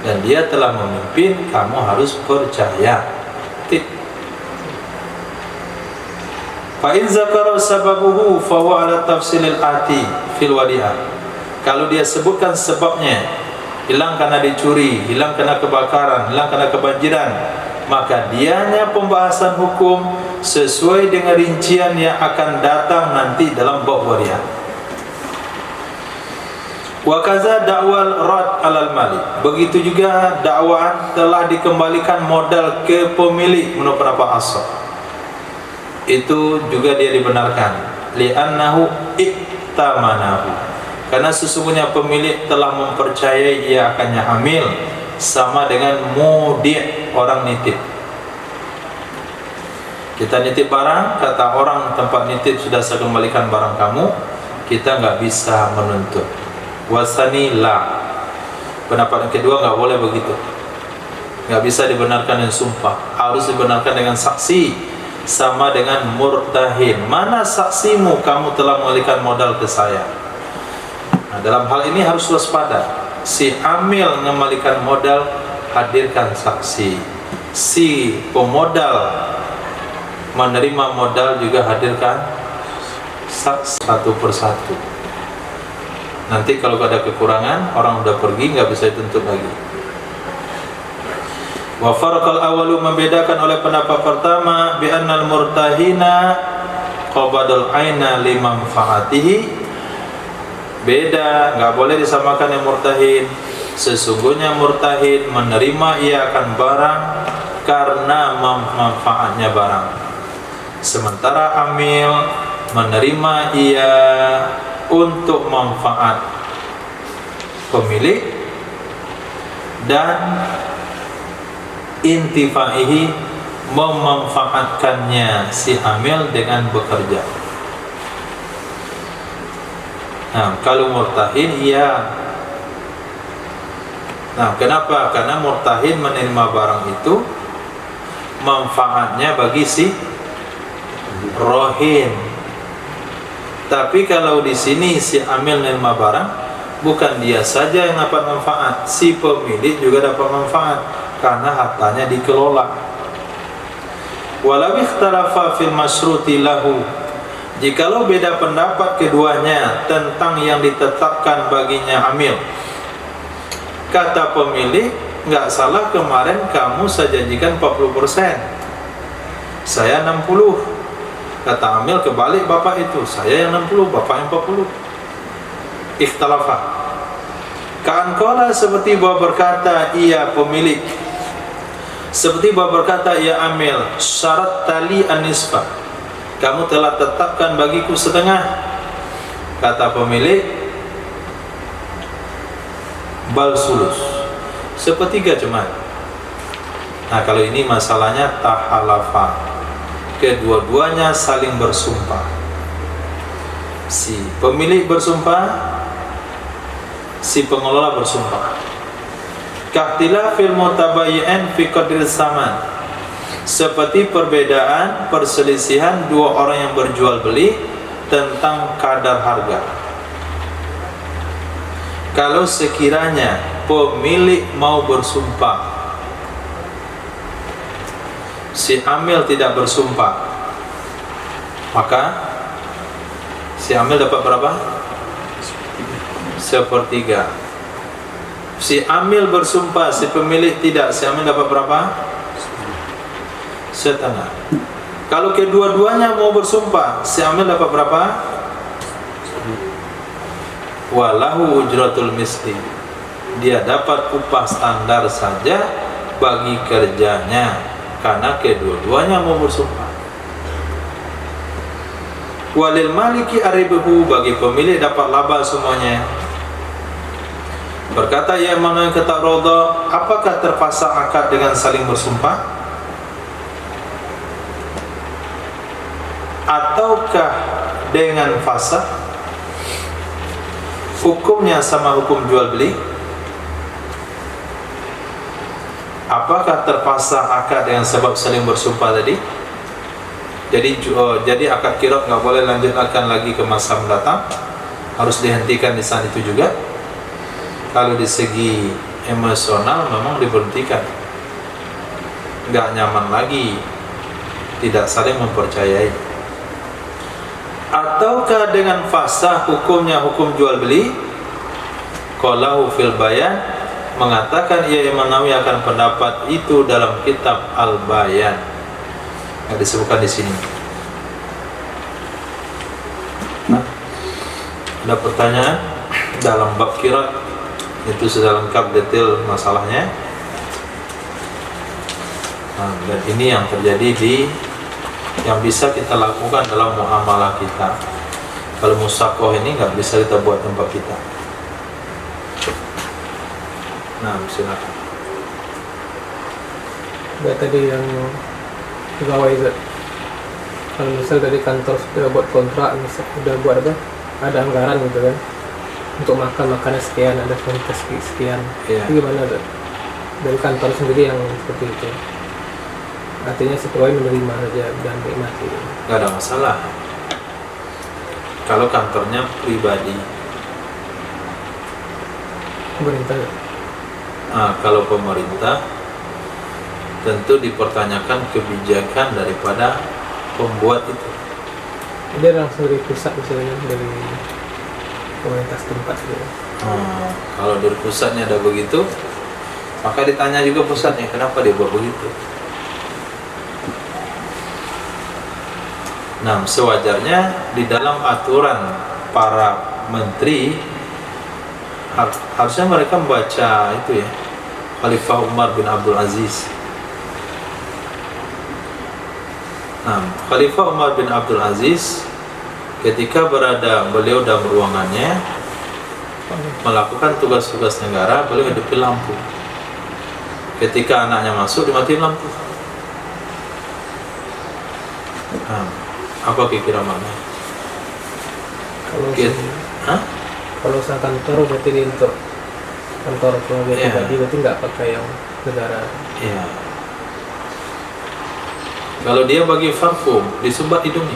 dan dia telah memimpin, kamu harus percaya. Fa in zakara sababuhu fa huwa ala tafsilil ati fil wadi'ah. Kalau dia sebutkan sebabnya, hilang karena dicuri, hilang karena kebakaran, hilang karena kebanjiran, maka dianya pembahasan hukum sesuai dengan rincian yang akan datang nanti dalam bab wariah. Wa kaza da'wal rad alal malik, begitu juga dakwaan telah dikembalikan modal ke pemilik menurut pendapat ashab. Itu juga dia dibenarkan, li'annahu iktamanahu, karena sesungguhnya pemilik telah mempercayai ia akannya amil, sama dengan mudi', orang nitip. Kita nitip barang, kata orang tempat nitip, sudah saya kembalikan barang kamu, kita nggak bisa menuntut. Wasani la, pendapat yang kedua nggak boleh begitu, nggak bisa dibenarkan dengan sumpah, harus dibenarkan dengan saksi. Sama dengan murtahin, mana saksimu kamu telah mengalihkan modal ke saya. Nah, dalam hal ini harus waspada. Si amil mengembalikan modal, hadirkan saksi. Si pemodal menerima modal juga hadirkan saksi satu persatu. Nanti kalau ada kekurangan, orang udah pergi, nggak bisa dituntut lagi. Wa farqal awalu, membedakan oleh pendapat pertama, bi annal murtahina qabadul aina limanfaatihi. Beda, nggak boleh disamakan yang murtahin. Sesungguhnya murtahin menerima ia akan barang karena manfaatnya barang, sementara amil menerima ia untuk manfaat pemilik dan intifaihi, memanfaatkannya si amil dengan bekerja. Nah, kalau murtahin iya. Nah, kenapa? Karena murtahin menerima barang itu manfaatnya bagi si rohin. Tapi kalau di sini si amil menerima barang, bukan dia saja yang dapat manfaat, si pemilik juga dapat manfaat karena hartanya dikelola. Walau ikhtalafa fil masyruti lahu, jikalau beda pendapat keduanya tentang yang ditetapkan baginya amil. Kata pemilik, nggak salah kemarin kamu saya janjikan 40%, saya 60. Kata amil, kebalik bapak itu, saya yang 60, bapak yang 40. Ikhtalafa. Ka'an qala, seperti bahwa berkata ia pemilik, seperti bahwa berkata ia amil, syarat tali anisbah, kamu telah tetapkan bagiku setengah. Kata pemilik, bal sulus, sepertiga cuma. Nah, kalau ini masalahnya tahalafa, kedua-duanya saling bersumpah. Si pemilik bersumpah, si pengelola bersumpah. Kahtilafil mutabayyin fi qadril saman, seperti perbedaan perselisihan dua orang yang berjual beli tentang kadar harga. Kalau sekiranya pemilik mau bersumpah, si amil tidak bersumpah, maka si amil dapat berapa? Sepertiga. Si amil bersumpah, si pemilik tidak, si amil dapat berapa? Setengah. Kalau kedua-duanya mau bersumpah, si amil dapat berapa? Walahu ujratul misli, dia dapat upah standar saja bagi kerjanya, karena kedua-duanya mau bersumpah. Walil maliki aribuhu, bagi pemilik dapat laba semuanya. Berkata ia mana yang kata Raudha, apakah terpasang akad dengan saling bersumpah? Ataukah dengan fasakh? Hukumnya sama hukum jual beli? Apakah terpasang akad dengan sebab saling bersumpah tadi? Jadi akad qirab nggak boleh lanjutkan lagi ke masa mendatang, harus dihentikan di saat itu juga. Kalau di segi emosional memang diberhentikan, nggak nyaman lagi, tidak saling mempercayai. Ataukah dengan fasakh, hukumnya hukum jual beli? Qalahu fil bayan, mengatakan ia Imam Nawawi akan pendapat itu dalam kitab Al-Bayan, yang disebutkan di sini. Nah, ada pertanyaan dalam bab qiraat, itu sudah lengkap detail masalahnya. Nah, dan ini yang terjadi yang bisa kita lakukan dalam muamalah kita. Kalau musakoh ini nggak bisa kita buat tempat kita. Nah, silakan. Tadi yang pegawai Zat, kalau misal dari kantor sudah buat kontrak, misal sudah buat apa, ada anggaran gitu kan untuk makannya sekian, ada kuantitas sekian. Iya. Itu gimana tuh? Dari kantor sendiri yang seperti itu. Artinya si pegawai menerima saja dan menikmati. Nggak ada masalah. Kalau kantornya pribadi. Pemerintah. Nah, kalau pemerintah tentu dipertanyakan kebijakan daripada pembuat itu. Dia langsung dari pusat misalnya, dari komunitas tempat gitu. Kalau dari pusatnya ada begitu, maka ditanya juga pusatnya kenapa dia buat begitu. Nah, sewajarnya di dalam aturan para menteri harusnya mereka membaca itu ya, Khalifah Umar bin Abdul Aziz. Nah, Khalifah Umar bin Abdul Aziz ketika beliau dalam ruangannya melakukan tugas-tugas negara, beliau hidupi lampu. Ketika anaknya masuk, dimatiin lampu. Nah, apa kira-kira mana? Kalau Hah? kalau usaha kantor berarti dia untuk kantor pribadi, Iya. berarti nggak pakai yang negara. Iya. Kalau dia bagi parfum, disumbat hidungnya.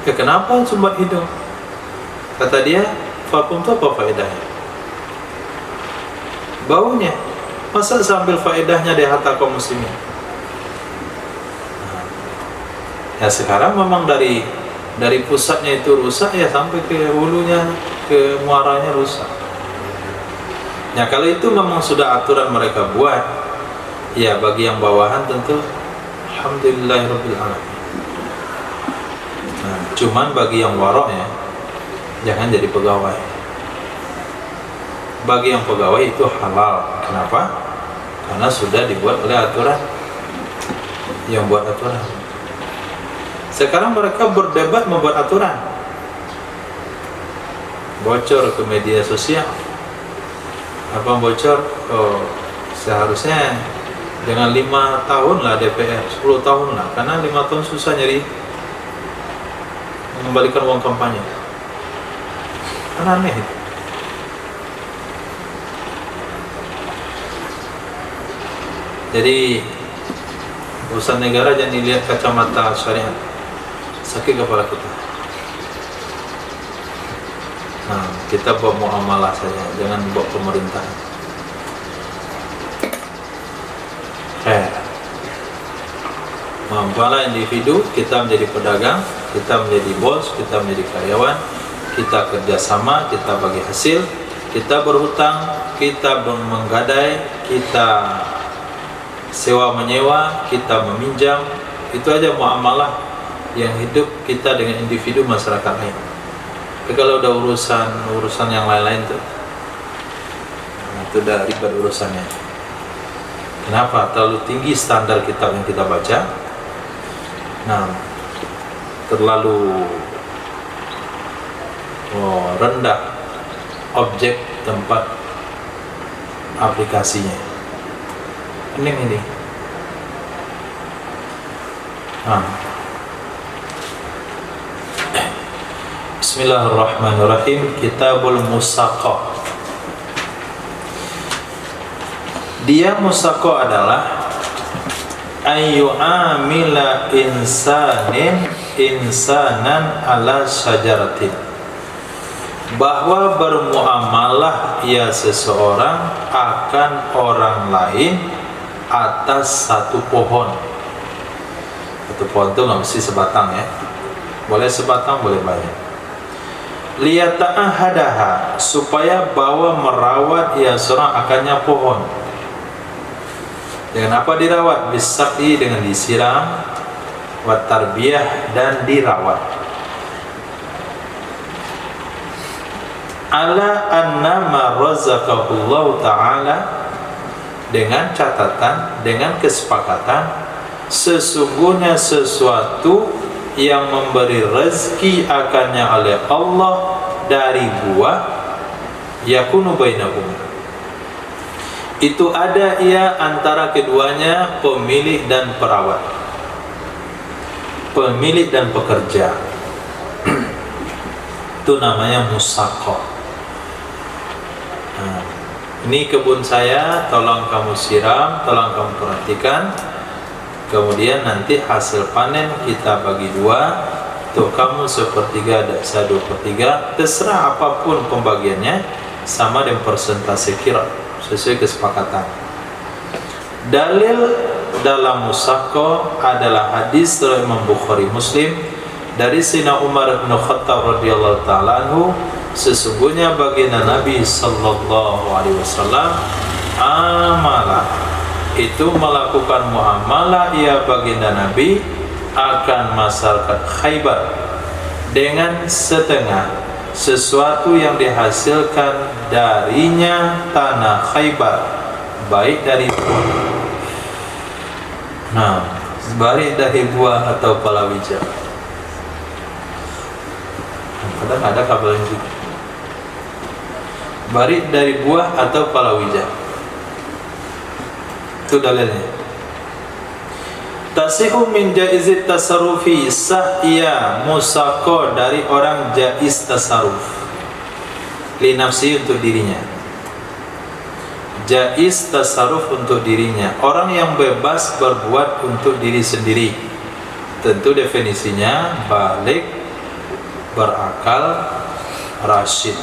Kenapa sumbat hidung? Kata dia, parfum itu apa faedahnya? Baunya. Masa sambil faedahnya di harta kaum muslimin? Ya sekarang memang dari pusatnya itu rusak ya sampai ke hulunya, ke muaranya rusak. Ya kalau itu memang sudah aturan mereka buat, ya bagi yang bawahan tentu alhamdulillahirabbil alamin. Nah, cuman bagi yang warok ya jangan jadi pegawai. Bagi yang pegawai itu halal. Kenapa? Karena sudah dibuat oleh aturan. Yang buat aturan. Sekarang mereka berdebat membuat aturan, bocor ke media sosial. Apa bocor? Oh, seharusnya dengan 5 tahun lah DPR, 10 tahun lah, karena 5 tahun susah nyari mengembalikan uang kampanye. Kan aneh itu. Jadi urusan negara jangan dilihat kacamata syariat. Sakit kepala kita. Nah, kita buat muamalah saja, jangan buat pemerintahan. Muamalah individu, kita menjadi pedagang, kita menjadi bos, kita menjadi karyawan, kita kerjasama, kita bagi hasil, kita berhutang, kita menggadai, kita sewa menyewa, kita meminjam. Itu aja muamalah yang hidup kita dengan individu masyarakat lain. Tapi kalau udah urusan yang lain-lain tuh, nah, itu udah ribet urusannya. Kenapa? Terlalu tinggi standar kitab yang kita baca. Nah, terlalu rendah objek tempat aplikasinya. Ini. Bismillahirrahmanirrahim. Kitabul Musaqah. Dia musaqah adalah ayyu'amila insanan ala syajaratin, bahwa bermuamalah ia seseorang akan orang lain atas satu pohon. Satu pohon itu nggak mesti sebatang ya, boleh sebatang, boleh banyak. Liyata'ahadaha, supaya bawa merawat ia seorang akannya pohon. Dengan apa dirawat? Bisaqi, dengan disiram, wa tarbiyah, dan dirawat. Ala anna ma razaqahullahu ta'ala, dengan catatan, dengan kesepakatan, sesungguhnya sesuatu yang memberi rezeki akannya oleh Allah dari buah, yakunu bainahum, itu ada ia antara keduanya, pemilik dan perawat, pemilik dan pekerja. Itu namanya musaqah. Nah, ini kebun saya, tolong kamu siram, tolong kamu perhatikan. Kemudian nanti hasil panen kita bagi dua. Untuk kamu sepertiga dan saya 2/3. Terserah apapun pembagiannya, sama dengan persentase kira sesuai kesepakatan. Dalil dalam musaqah adalah hadis riwayat Imam Bukhari Muslim dari Sayyidina Umar bin Khattab radhiyallahu taala anhu, sesungguhnya baginda Nabi sallallahu alaihi wasallam amalah, itu melakukan muamalah ya baginda Nabi akan masyarakat Khaybar dengan setengah sesuatu yang dihasilkan darinya tanah Khaybar, baik dari buah. Nah, baik dari buah atau palawija. Kadang ada kabar juga. Baik dari buah atau palawija. Itu dalilnya. Tasihu min jaizit tasarrufi, sah ia musaqah dari orang jaiz tasarruf li nafsi, untuk dirinya. Jaiz tasarruf untuk dirinya, orang yang bebas berbuat untuk diri sendiri. Tentu definisinya balik, berakal, rasyid.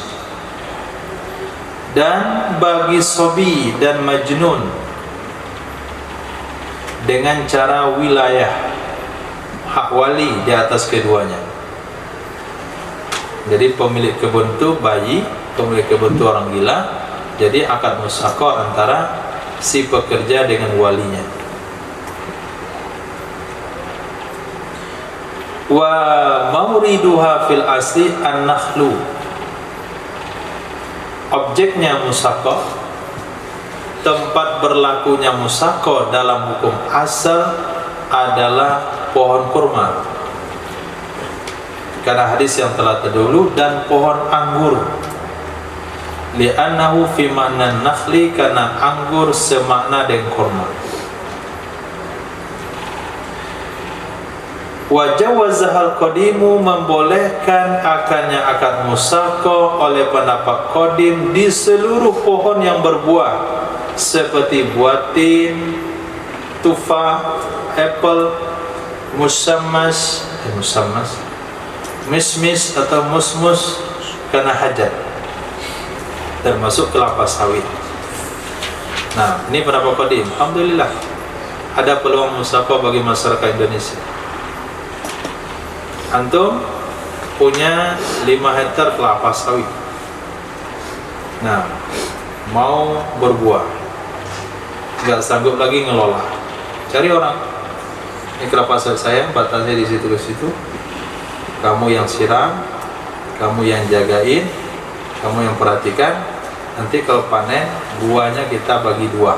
Dan bagi sobi dan majnun dengan cara wilayah, hak wali di atas keduanya. Jadi pemilik kebun itu bayi, pemilik kebun itu orang gila. Jadi akad musaqah antara si pekerja dengan walinya. Wa mawriduha fil asli an-nakhlu. Objeknya musaqah, tempat berlakunya musaqah dalam hukum asal adalah pohon kurma, karena hadis yang telah terdahulu, dan pohon anggur, li'annahu fi ma'na nakhli, karena anggur semakna dengan kurma. Wa jawazahal qadimu, membolehkan akannya akad musaqah oleh pendapat qadim di seluruh pohon yang berbuah, seperti buah tin, tufah, apple, musammas, mismis atau musmus, karena hajat, termasuk kelapa sawit. Nah, ini pendapat qadim. Alhamdulillah ada peluang musaqah bagi masyarakat Indonesia. Antum punya 5 hektar kelapa sawit. Nah, mau berbuah, nggak sanggup lagi ngelola, cari orang. Ini kelapa sawit saya, batasnya di situ ke situ. Kamu yang siram, kamu yang jagain, kamu yang perhatikan. Nanti kalau panen, buahnya kita bagi dua.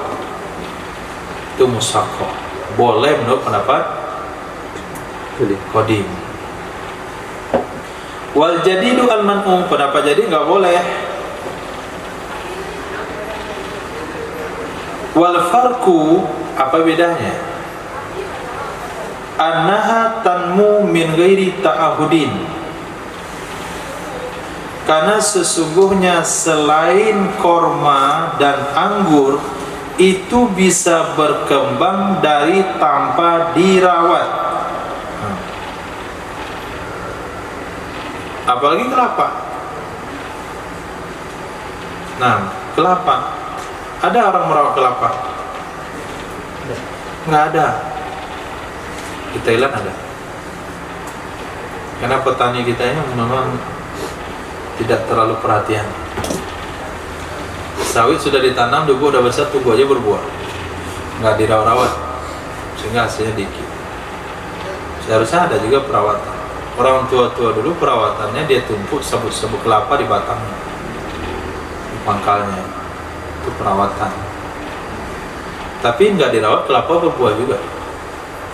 Itu musaqah. Boleh menurut pendapat qadim. Wal jadidu al-man'u, pendapat jadi nggak boleh. Wal farqu, apa bedanya? Annaha tanmu min ghairi ta'ahudin, karena sesungguhnya selain korma dan anggur itu bisa berkembang dari tanpa dirawat. Apalagi kelapa. Nah, kelapa, ada orang merawat kelapa? Nggak ada. Di Thailand ada. Karena petani kita ini memang tidak terlalu perhatian. Sawit sudah ditanam, duku udah besar, tunggu aja berbuah, nggak dirawat-rawat, sehingga hasilnya dikit. Seharusnya ada juga perawatan. Orang tua-tua dulu perawatannya dia tumpuk sabut-sabut kelapa di batangnya, di pangkalnya, itu perawatan. Tapi nggak dirawat, kelapa berbuah juga.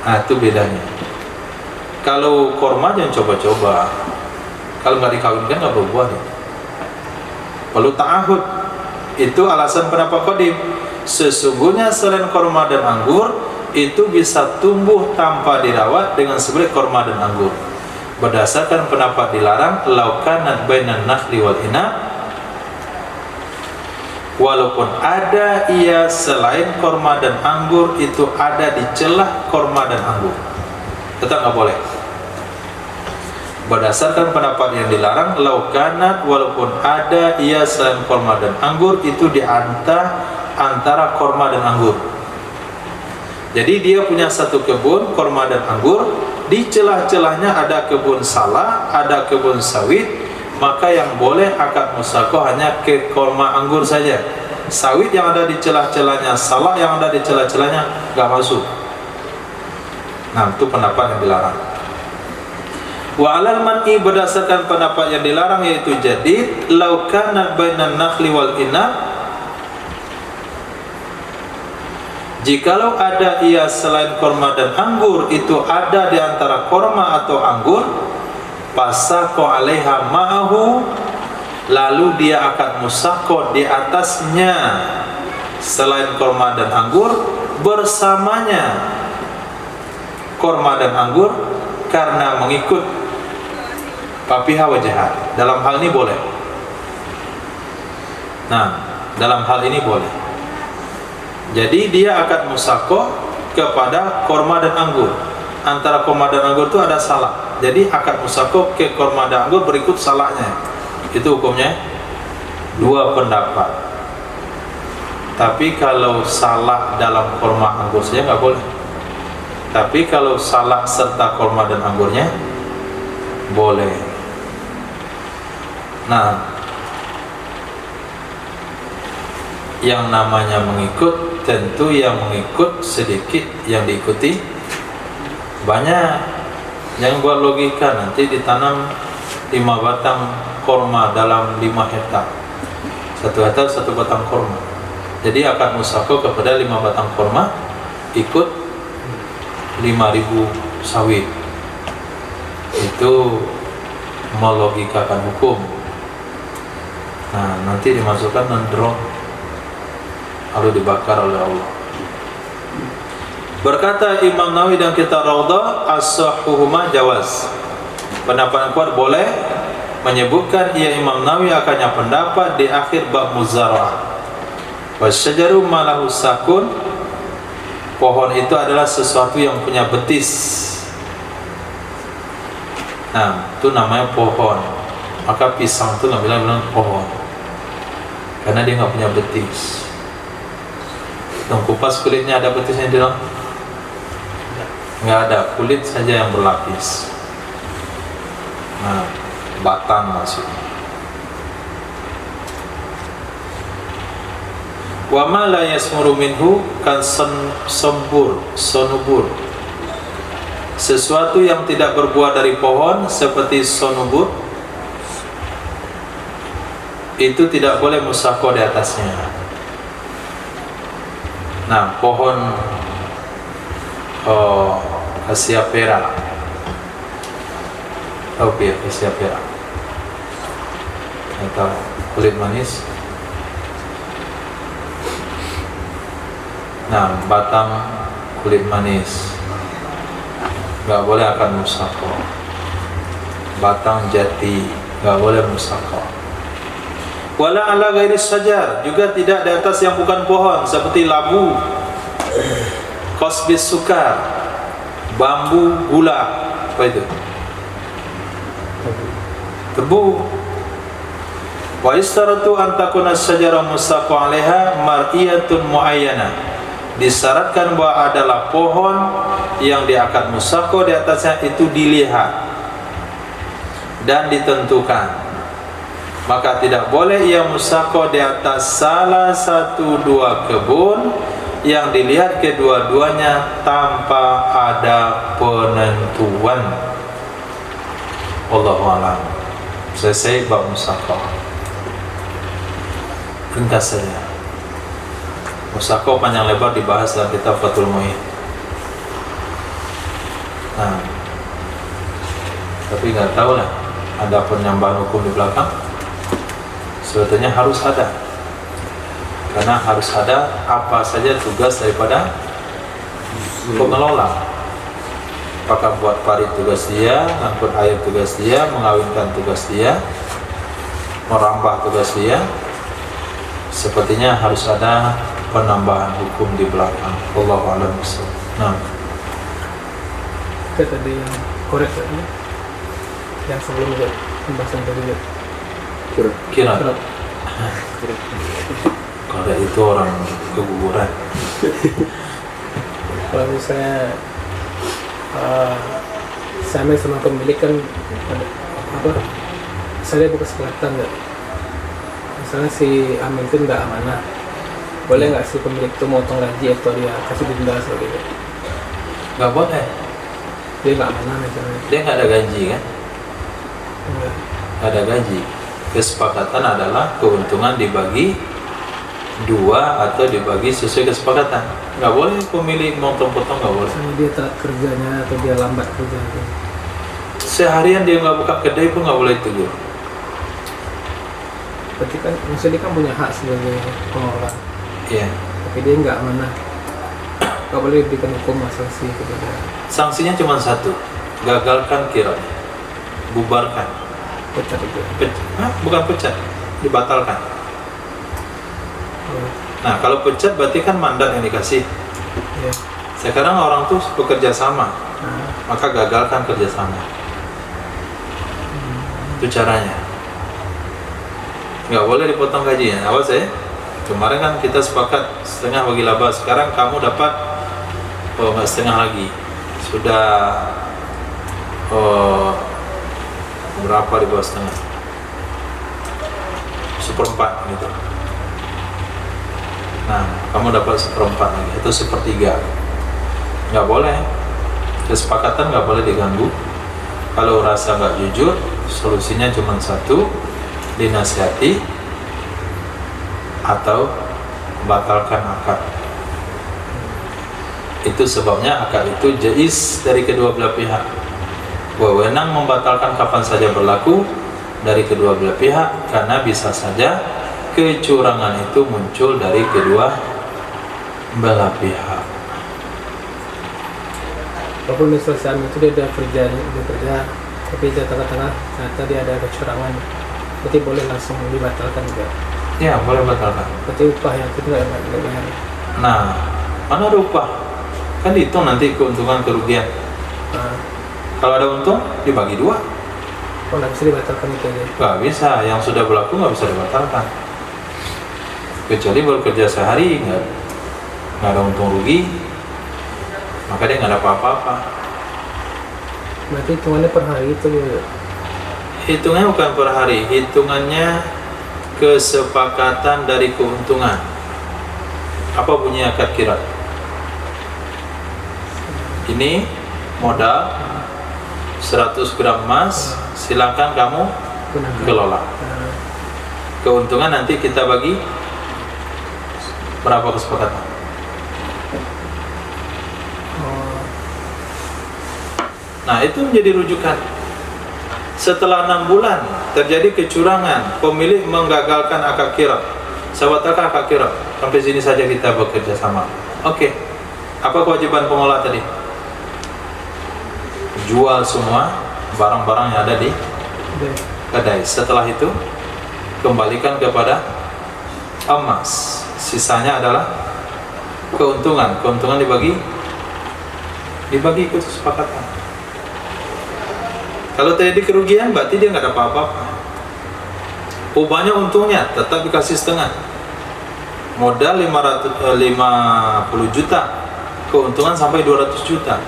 Nah, itu bedanya. Kalau korma jangan coba-coba. Kalau nggak dikawinkan nggak berbuah ya. Perlu ta'ahud. Itu alasan pendapat qadim. Sesungguhnya selain korma dan anggur itu bisa tumbuh tanpa dirawat dengan sebaik korma dan anggur. berdasarkan pendapat dilarang laukanat bainan nakhli wal inab, walaupun ada ia selain korma dan anggur, itu ada di celah korma dan anggur, tetap nggak boleh. Berdasarkan pendapat yang dilarang laukanat, walaupun ada ia selain korma dan anggur, itu di antara korma dan anggur. Jadi dia punya satu kebun korma dan anggur, di celah-celahnya ada kebun salah, ada kebun sawit, maka yang boleh akad musyakoh hanya ke korma anggur saja. Sawit yang ada di celah-celahnya, salah yang ada di celah-celahnya nggak masuk. Nah, itu pendapat yang dilarang. Wa alal man'i, berdasarkan pendapat yang dilarang yaitu jadid, laukana bainan nakhli wal inab, jikalau ada ia selain korma dan anggur, itu ada di antara korma atau anggur, pasako alaiha ma'ahu, lalu dia akan musako di atasnya selain korma dan anggur, bersamanya korma dan anggur, karena mengikut papiha wajah. Dalam hal ini boleh. Nah, dalam hal ini boleh. Jadi dia akan musako kepada korma dan anggur. Antara korma dan anggur itu ada salah. Jadi akan musako ke korma dan anggur berikut salahnya. Itu hukumnya dua pendapat. Tapi kalau salah dalam korma anggur saja nggak boleh. Tapi kalau salah serta korma dan anggurnya boleh. Nah, yang namanya mengikut, tentu yang mengikut sedikit, yang diikuti banyak. Yang buat logika, nanti ditanam 5 batang korma dalam 5 hektar, 1 hektar 1 batang korma. Jadi akan musyakoh kepada 5 batang korma, ikut 5.000 sawit. Itu melogikakan hukum. Nah, nanti dimasukkan nendrong, lalu dibakar oleh Allah. Berkata Imam Nawawi dan kita Raudhah, as-sahhuhuma jawaz. Pendapat yang kuat boleh, menyebutkan ia Imam Nawawi akannya pendapat di akhir bab muzara'ah. Wasyajaru malahu sakun, pohon itu adalah sesuatu yang punya betis. Nah, itu namanya pohon. Maka pisang itu nggak bilang pohon, karena dia nggak punya betis. Dan kupas kulitnya ada betisnya di dalam? Nggak ada, kulit saja yang berlapis. Nah, batang maksudnya. Wa ma la yasmuru minhu kan sonubur. Sesuatu yang tidak berbuah dari pohon seperti sonubur, itu tidak boleh musyakoh di atasnya. Nah, pohon Cassia pera, tahu ya Cassia pera? Atau kulit manis. Nah, batang kulit manis nggak boleh akan musyakoh. Batang jati nggak boleh musyakoh. Wala ala ghairi syajar, juga tidak di atas yang bukan pohon, seperti labu, kosbis sukar, bambu, gula. Apa itu? Tebu. Wa istaratu an takuna syajara musaqqa 'alaiha mar'iyatun muayyana. Disyaratkan bahwa adalah pohon yang diakad musaqqa di atasnya itu dilihat dan ditentukan. Maka tidak boleh ia musaqqa di atas salah satu 2 kebun yang dilihat kedua-duanya tanpa ada penentuan. Wallahu a'lam. Selesai bab musaqqa. Ringkas saja. Musaqqa panjang lebar dibahas dalam kitab Fathul Mu'in. Nah, tapi nggak tahu lah, ada penambahan hukum di belakang. Sebetulnya harus ada, karena harus ada apa saja tugas daripada pengelola. Apakah buat parit tugas dia, ngangkut air tugas dia, mengawinkan tugas dia, merambah tugas dia. Sepertinya harus ada penambahan hukum di belakang. Wallahu a'lam bishawab. Nah, Itu tadi yang korek tadi, yang sebelumnya pembahasan tadi ya. kira Surat. kalau itu orang keguguran. Kalau misalnya sama sama pemilik kan ada apa? Misalnya bukan kesepakatan nggak? Misalnya si Amin itu nggak amanah, boleh nggak si pemilik itu motong gaji atau dia kasih denda seperti itu? Nggak boleh. Dia nggak amanah misalnya. Dia nggak ada gaji kan? Enggak. Nggak ada gaji. Kesepakatan adalah keuntungan dibagi dua atau dibagi sesuai kesepakatan. Nggak boleh pemilik motong-potong, nggak boleh. Misalnya dia telat kerjanya atau dia lambat kerjanya. Seharian dia nggak buka kedai pun nggak boleh tegur. Berarti kan maksudnya dia kan punya hak sebagai pengelola, Iya. tapi dia nggak amanah. Nggak boleh diberikan hukum sanksi kepada. Sanksinya cuma satu, gagalkan kiranya, bubarkan. Pecat itu. Bukan pecat, dibatalkan. Oh, Nah kalau pecat berarti kan mandat yang dikasih. ya. Sekarang orang tuh bekerja sama, Nah, maka gagalkan kerjasama. Itu caranya. Nggak boleh dipotong gajinya. Awas ya. Kemarin kan kita sepakat setengah bagi laba. Sekarang kamu dapat nggak setengah lagi. Sudah berapa di bawah setengah? 1/4 gitu. Nah, kamu dapat 1/4 lagi. Itu 1/3. Nggak boleh. Kesepakatan nggak boleh diganggu. Kalau rasa nggak jujur, solusinya cuma satu, dinasihati atau batalkan akad. Itu sebabnya akad itu jaiz dari kedua belah pihak. Wewenang membatalkan kapan saja berlaku dari kedua belah pihak, karena bisa saja kecurangan itu muncul dari kedua belah pihak. walaupun misalnya si Amin itu dia udah kerja, tapi di tengah-tengah ternyata dia ada kecurangan, berarti boleh langsung dibatalkan juga. Ya, boleh batalkan. Berarti upah yang itu nggak bayar. Nah, mana ada upah? Kan dihitung nanti keuntungan kerugian. Nah, Kalau ada untung, dibagi dua. oh nggak bisa dibatalkan itu aja. Nggak bisa, yang sudah berlaku nggak bisa dibatalkan. Kecuali bekerja sehari, nggak ada untung rugi, maka dia nggak ada apa-apa. Berarti hitungannya per hari itu ya. Hitungannya bukan per hari, hitungannya kesepakatan dari keuntungan. Apa bunyi akad kira? Ini modal 100 gram emas, silakan kamu Gunakan. kelola. Nah, Keuntungan nanti kita bagi berapa kesepakatan? oh, Nah, itu menjadi rujukan. Setelah 6 bulan terjadi kecurangan, pemilik menggagalkan akad kira. Saya batalkan akad kira. Sampai sini saja kita bekerja sama. Oke. Apa kewajiban pengelola tadi? Jual semua barang-barang yang ada di udah. kedai. Setelah itu kembalikan kepada emas. Sisanya adalah keuntungan. Keuntungan dibagi ikut kesepakatan. Kalau terjadi kerugian berarti dia nggak ada apa-apa. Ubahnya untungnya tetap dikasih setengah. Modal 50 juta, keuntungan sampai 200 juta.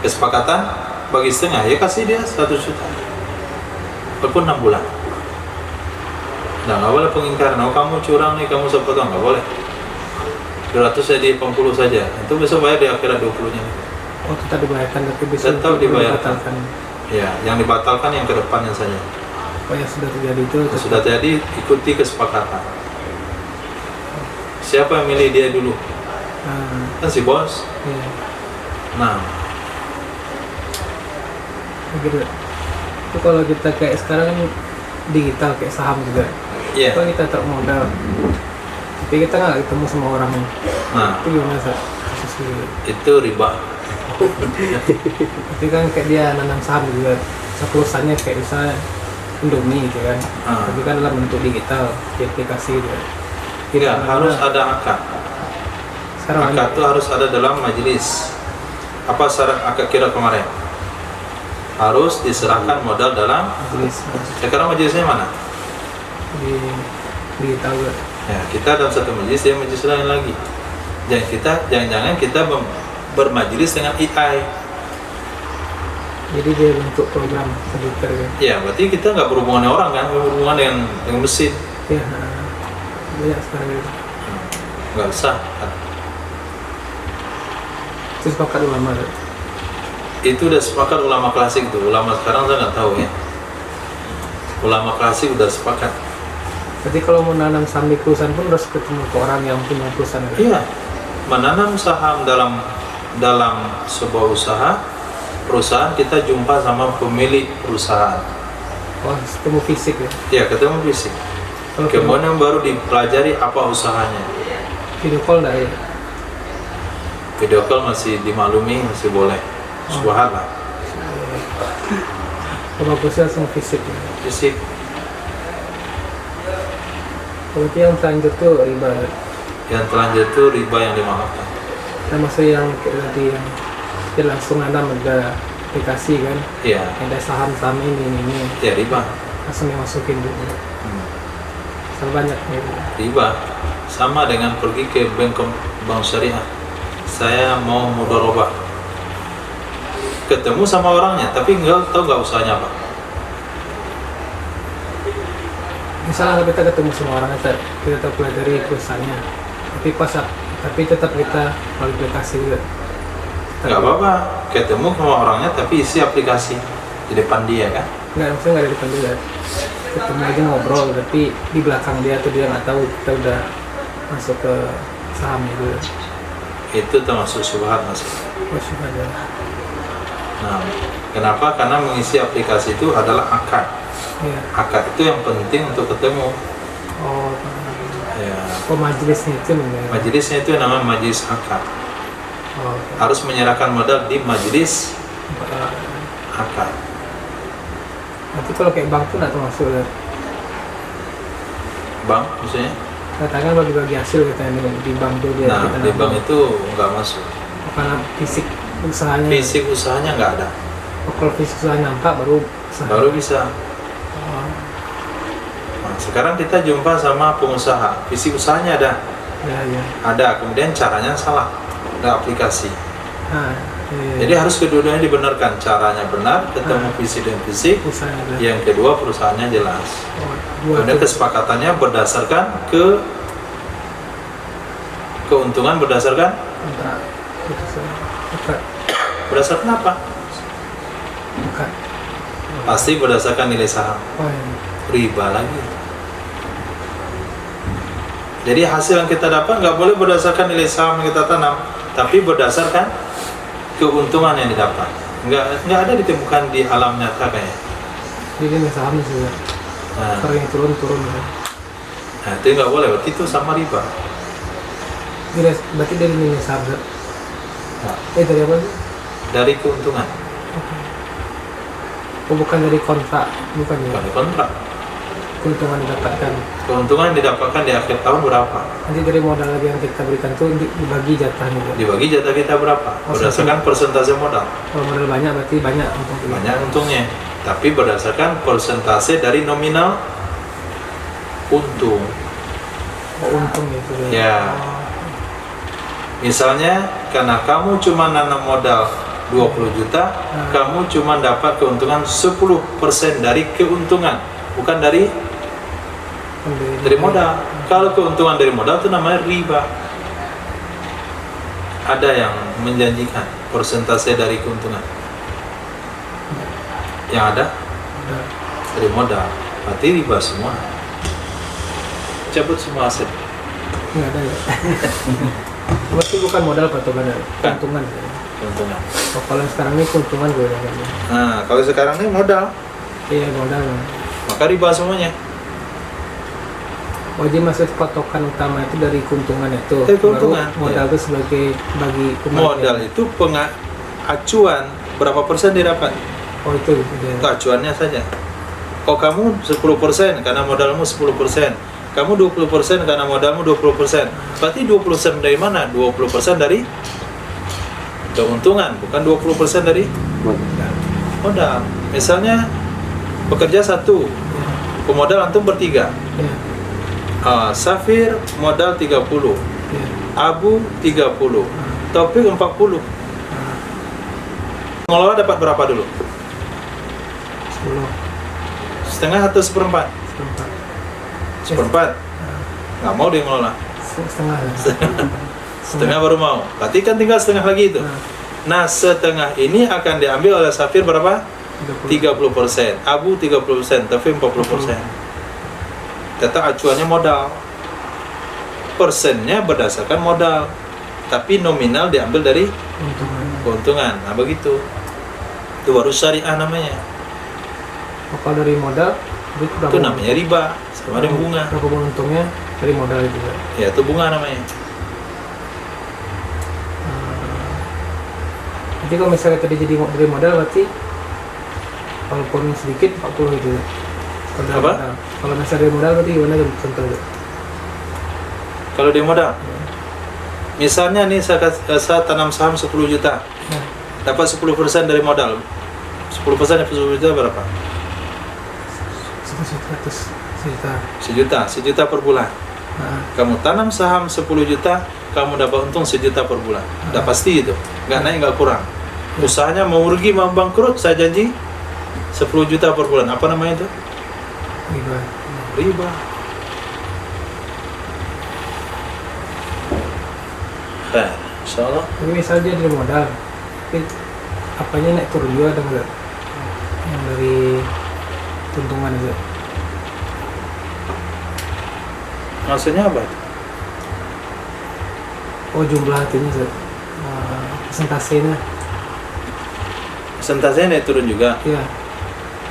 Kesepakatan bagi setengah, ya kasih dia 100 juta. Walaupun 6 bulan. Nah, nggak boleh pengingkaran. Oh, kamu curang nih, kamu sepotong, nggak boleh. 200 jadi 80 saja. Itu besok bayar di akhirat 20-nya. Oh tetap dibayarkan tapi bisa Tetap dibayarkan. dibatalkan. Ya, yang dibatalkan yang kedepannya saja. Oh yang sudah terjadi itu Yang sudah terjadi, ikuti kesepakatan. Siapa yang milih dia dulu? Nah, Kan si bos. iya. Nah, Begitu. Itu kalau kita kayak sekarang kan digital kayak saham juga. iya. Kalau kita taruh modal, tapi kita nggak ketemu sama orangnya. Nah, Itu gimana sih? Kasusnya? itu riba. Tapi kan kayak dia nanam saham juga, perusahaannya kayak misalnya Indomie gitu kan. Tapi kan dalam bentuk digital di aplikasi gitu. Tidak, harus ada akad. Sekarang Akad itu harus ada dalam majelis. Apa syarat akad kira kemarin? Harus diserahkan modal dalam majelis sekarang majelisnya mana? di digital juga. Ya, kita dalam satu majelis, dia majelis lain lagi. Jangan-jangan kita bermajelis dengan AI. Jadi dia bentuk program komputer kan. Ya, berarti kita nggak berhubungan dengan orang kan, berhubungan dengan mesin. Ya, banyak sekarang gitu. Nggak usah. Itu sepakat ulama kan? Itu udah sepakat ulama klasik tuh. Ulama sekarang saya nggak tahu ya. Ulama klasik udah sepakat. Berarti kalau mau nanam saham di perusahaan pun harus ketemu ke orang yang punya perusahaan kan? Iya, menanam saham dalam sebuah perusahaan kita jumpa sama pemilik perusahaan. Oh, ketemu fisik ya? Ya, ketemu fisik. Kalau Kemudian baru dipelajari apa usahanya. video call enggak ya? Video call masih dimaklumi, masih boleh. Subhanallah. Kalau bagusnya langsung fisik ya? Fisik. Berarti yang terlanjur tuh riba kan? Yang terlanjur itu riba yang dimaafkan. Nah, maksudnya yang kayak tadi yang dia langsung nanam ada aplikasi kan? Iya, Ada saham-saham ini. ya riba. Langsung dimasukin dulu. Sama banyak gitu. Riba sama dengan pergi ke bank syariah. Saya mau mudharabah. Ketemu sama orangnya, tapi nggak usahanya apa. Misalnya kita ketemu sama orang kita tahu pelajari perusahaannya, tapi tetap kita melalui aplikasi juga. Nggak apa-apa, ketemu sama orangnya tapi isi aplikasi di depan dia kan. Nggak, maksudnya nggak di depan juga. Ketemu aja ngobrol, tapi di belakang dia tuh dia nggak tahu kita udah masuk ke saham itu. Itu termasuk syubhat mas. Masuk aja. Nah, kenapa? Karena mengisi aplikasi itu adalah akad. Iya. Akad itu yang penting untuk ketemu. Oh, Ya, majelisnya itu namanya. majelisnya itu yang namanya majelis akad. Oh, Harus menyerahkan modal di majelis akad. nanti kalau kayak bank tuh nggak termasuk ya. Bank maksudnya? Katakan bagi-bagi hasil katanya di bank tuh dia. Nah, kita di nambah. bank itu nggak masuk. Karena fisik usahanya. Fisik usahanya nggak ada. Oh, kalau fisik usaha nampak baru usaha. Baru bisa. Oh, Nah, sekarang kita jumpa sama pengusaha. Fisik usahanya ada. ya. Ada. Kemudian caranya salah. Ada aplikasi. Nah, iya. Jadi harus kedua-duanya dibenarkan. Caranya benar, ketemu fisik dan fisik. Usahanya ada. Yang kedua perusahaannya jelas. Oh, dua Kemudian tuh. kesepakatannya berdasarkan keuntungan berdasarkan Kontrak. Kontrak. berdasarkan apa? Bukan. Pasti berdasarkan nilai saham. Oh, iya. Riba lagi. Jadi hasil yang kita dapat nggak boleh berdasarkan nilai saham yang kita tanam, tapi berdasarkan keuntungan yang didapat. Nggak ada ditemukan di alam nyata kayaknya. Jadi ini saham juga. Nah, Sekarang yang turun kan. nah, itu nggak boleh. Berarti itu sama riba. Berarti dari nilai saham. Nah, Dari apa sih? dari keuntungan, Oh, bukan dari kontrak, bukan ya. bukan di kontrak. Keuntungan didapatkan. Keuntungan yang didapatkan di akhir tahun berapa? Nanti dari modal lagi yang kita berikan tuh dibagi jatah juga. Dibagi jatah kita berapa? Oh, Berdasarkan persentase modal. Kalau modal banyak berarti banyak untuk Banyak untungnya, tapi berdasarkan persentase dari nominal untung. Oh, untung gitu Ya. Oh, Misalnya karena kamu cuma nanam modal 20 juta, kamu cuma dapat keuntungan 10% dari keuntungan, bukan dari modal. Kalau keuntungan dari modal itu namanya riba. Ada yang menjanjikan persentase dari keuntungan. Yang ada dari modal, berarti riba semua. Cabut semua aset. nggak ada ya. Berarti bukan modal patokan ya? Keuntungan ya. Keuntungan. Oh, kalau yang sekarang ini keuntungan gue ya. Nah, kalau sekarang ini modal, Iya, modal. maka riba semuanya. Wajib maksud patokan utama itu dari keuntungan itu. Dari keuntungan, Baru modal iya. itu sebagai bagi pemakai. Modal itu acuan berapa persen dia dapat? Oh itu Itu acuannya saja. Kok kamu 10% karena modalmu 10%, kamu 20% karena modalmu 20%. Berarti 20% dari mana? 20% dari keuntungan, bukan 20% dari modal. Misalnya pekerja satu, pemodal antum bertiga. ya, Safir modal 30, ya. Abu 30, Taufik 40. Pengelola dapat berapa dulu? 10 Setengah atau seperempat? seperempat Seperempat. Nggak mau dia ngelola. setengah ya. Setengah baru mau. Berarti kan tinggal setengah lagi itu. Nah, setengah ini akan diambil oleh Safir berapa? 30%, Abu 30%, Taufik 40%. Tetap acuannya modal. Persennya berdasarkan modal. Tapi nominal diambil dari keuntungan. Nah, begitu. Itu baru syariah namanya. Kalau dari modal Itu namanya riba, sama dengan bunga. berapa untungnya dari modal itu ya. Ya, itu bunga namanya. Jadi kalau misalnya tadi jadi dari modal berarti walaupun sedikit 40 itu ya. Kalau dari Apa? modal. Kalau misalnya dari modal berarti gimana contohnya? Kalau dia modal, misalnya nih saya tanam saham 10 juta, Nah, dapat 10% dari modal. 10% dari 10 juta berapa? 100 juta. Sejuta per bulan. Nah, Kamu tanam saham 10 juta, kamu dapat untung 1 juta per bulan. Udah pasti itu, nggak naik nggak kurang. Usahanya mau rugi mau bangkrut, saya janji 10 juta per bulan. Apa namanya itu? riba. Riba. Nah, insyaallah. Tapi misalnya dari modal, tapi apanya naik turun juga ada nggak? Yang dari keuntungan itu. Maksudnya apa? Oh jumlah itunya Zat. Persentasenya. Persentasenya naik turun juga, Ya.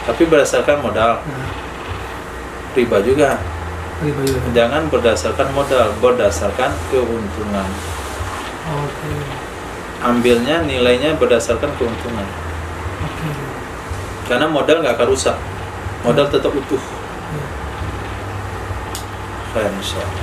tapi berdasarkan modal. Nah, Riba juga. riba juga. Jangan berdasarkan modal, berdasarkan keuntungan. Oke. Ambilnya nilainya berdasarkan keuntungan. Oke. Karena modal nggak akan rusak, modal tetap utuh. Ya. Khair, insyaallah.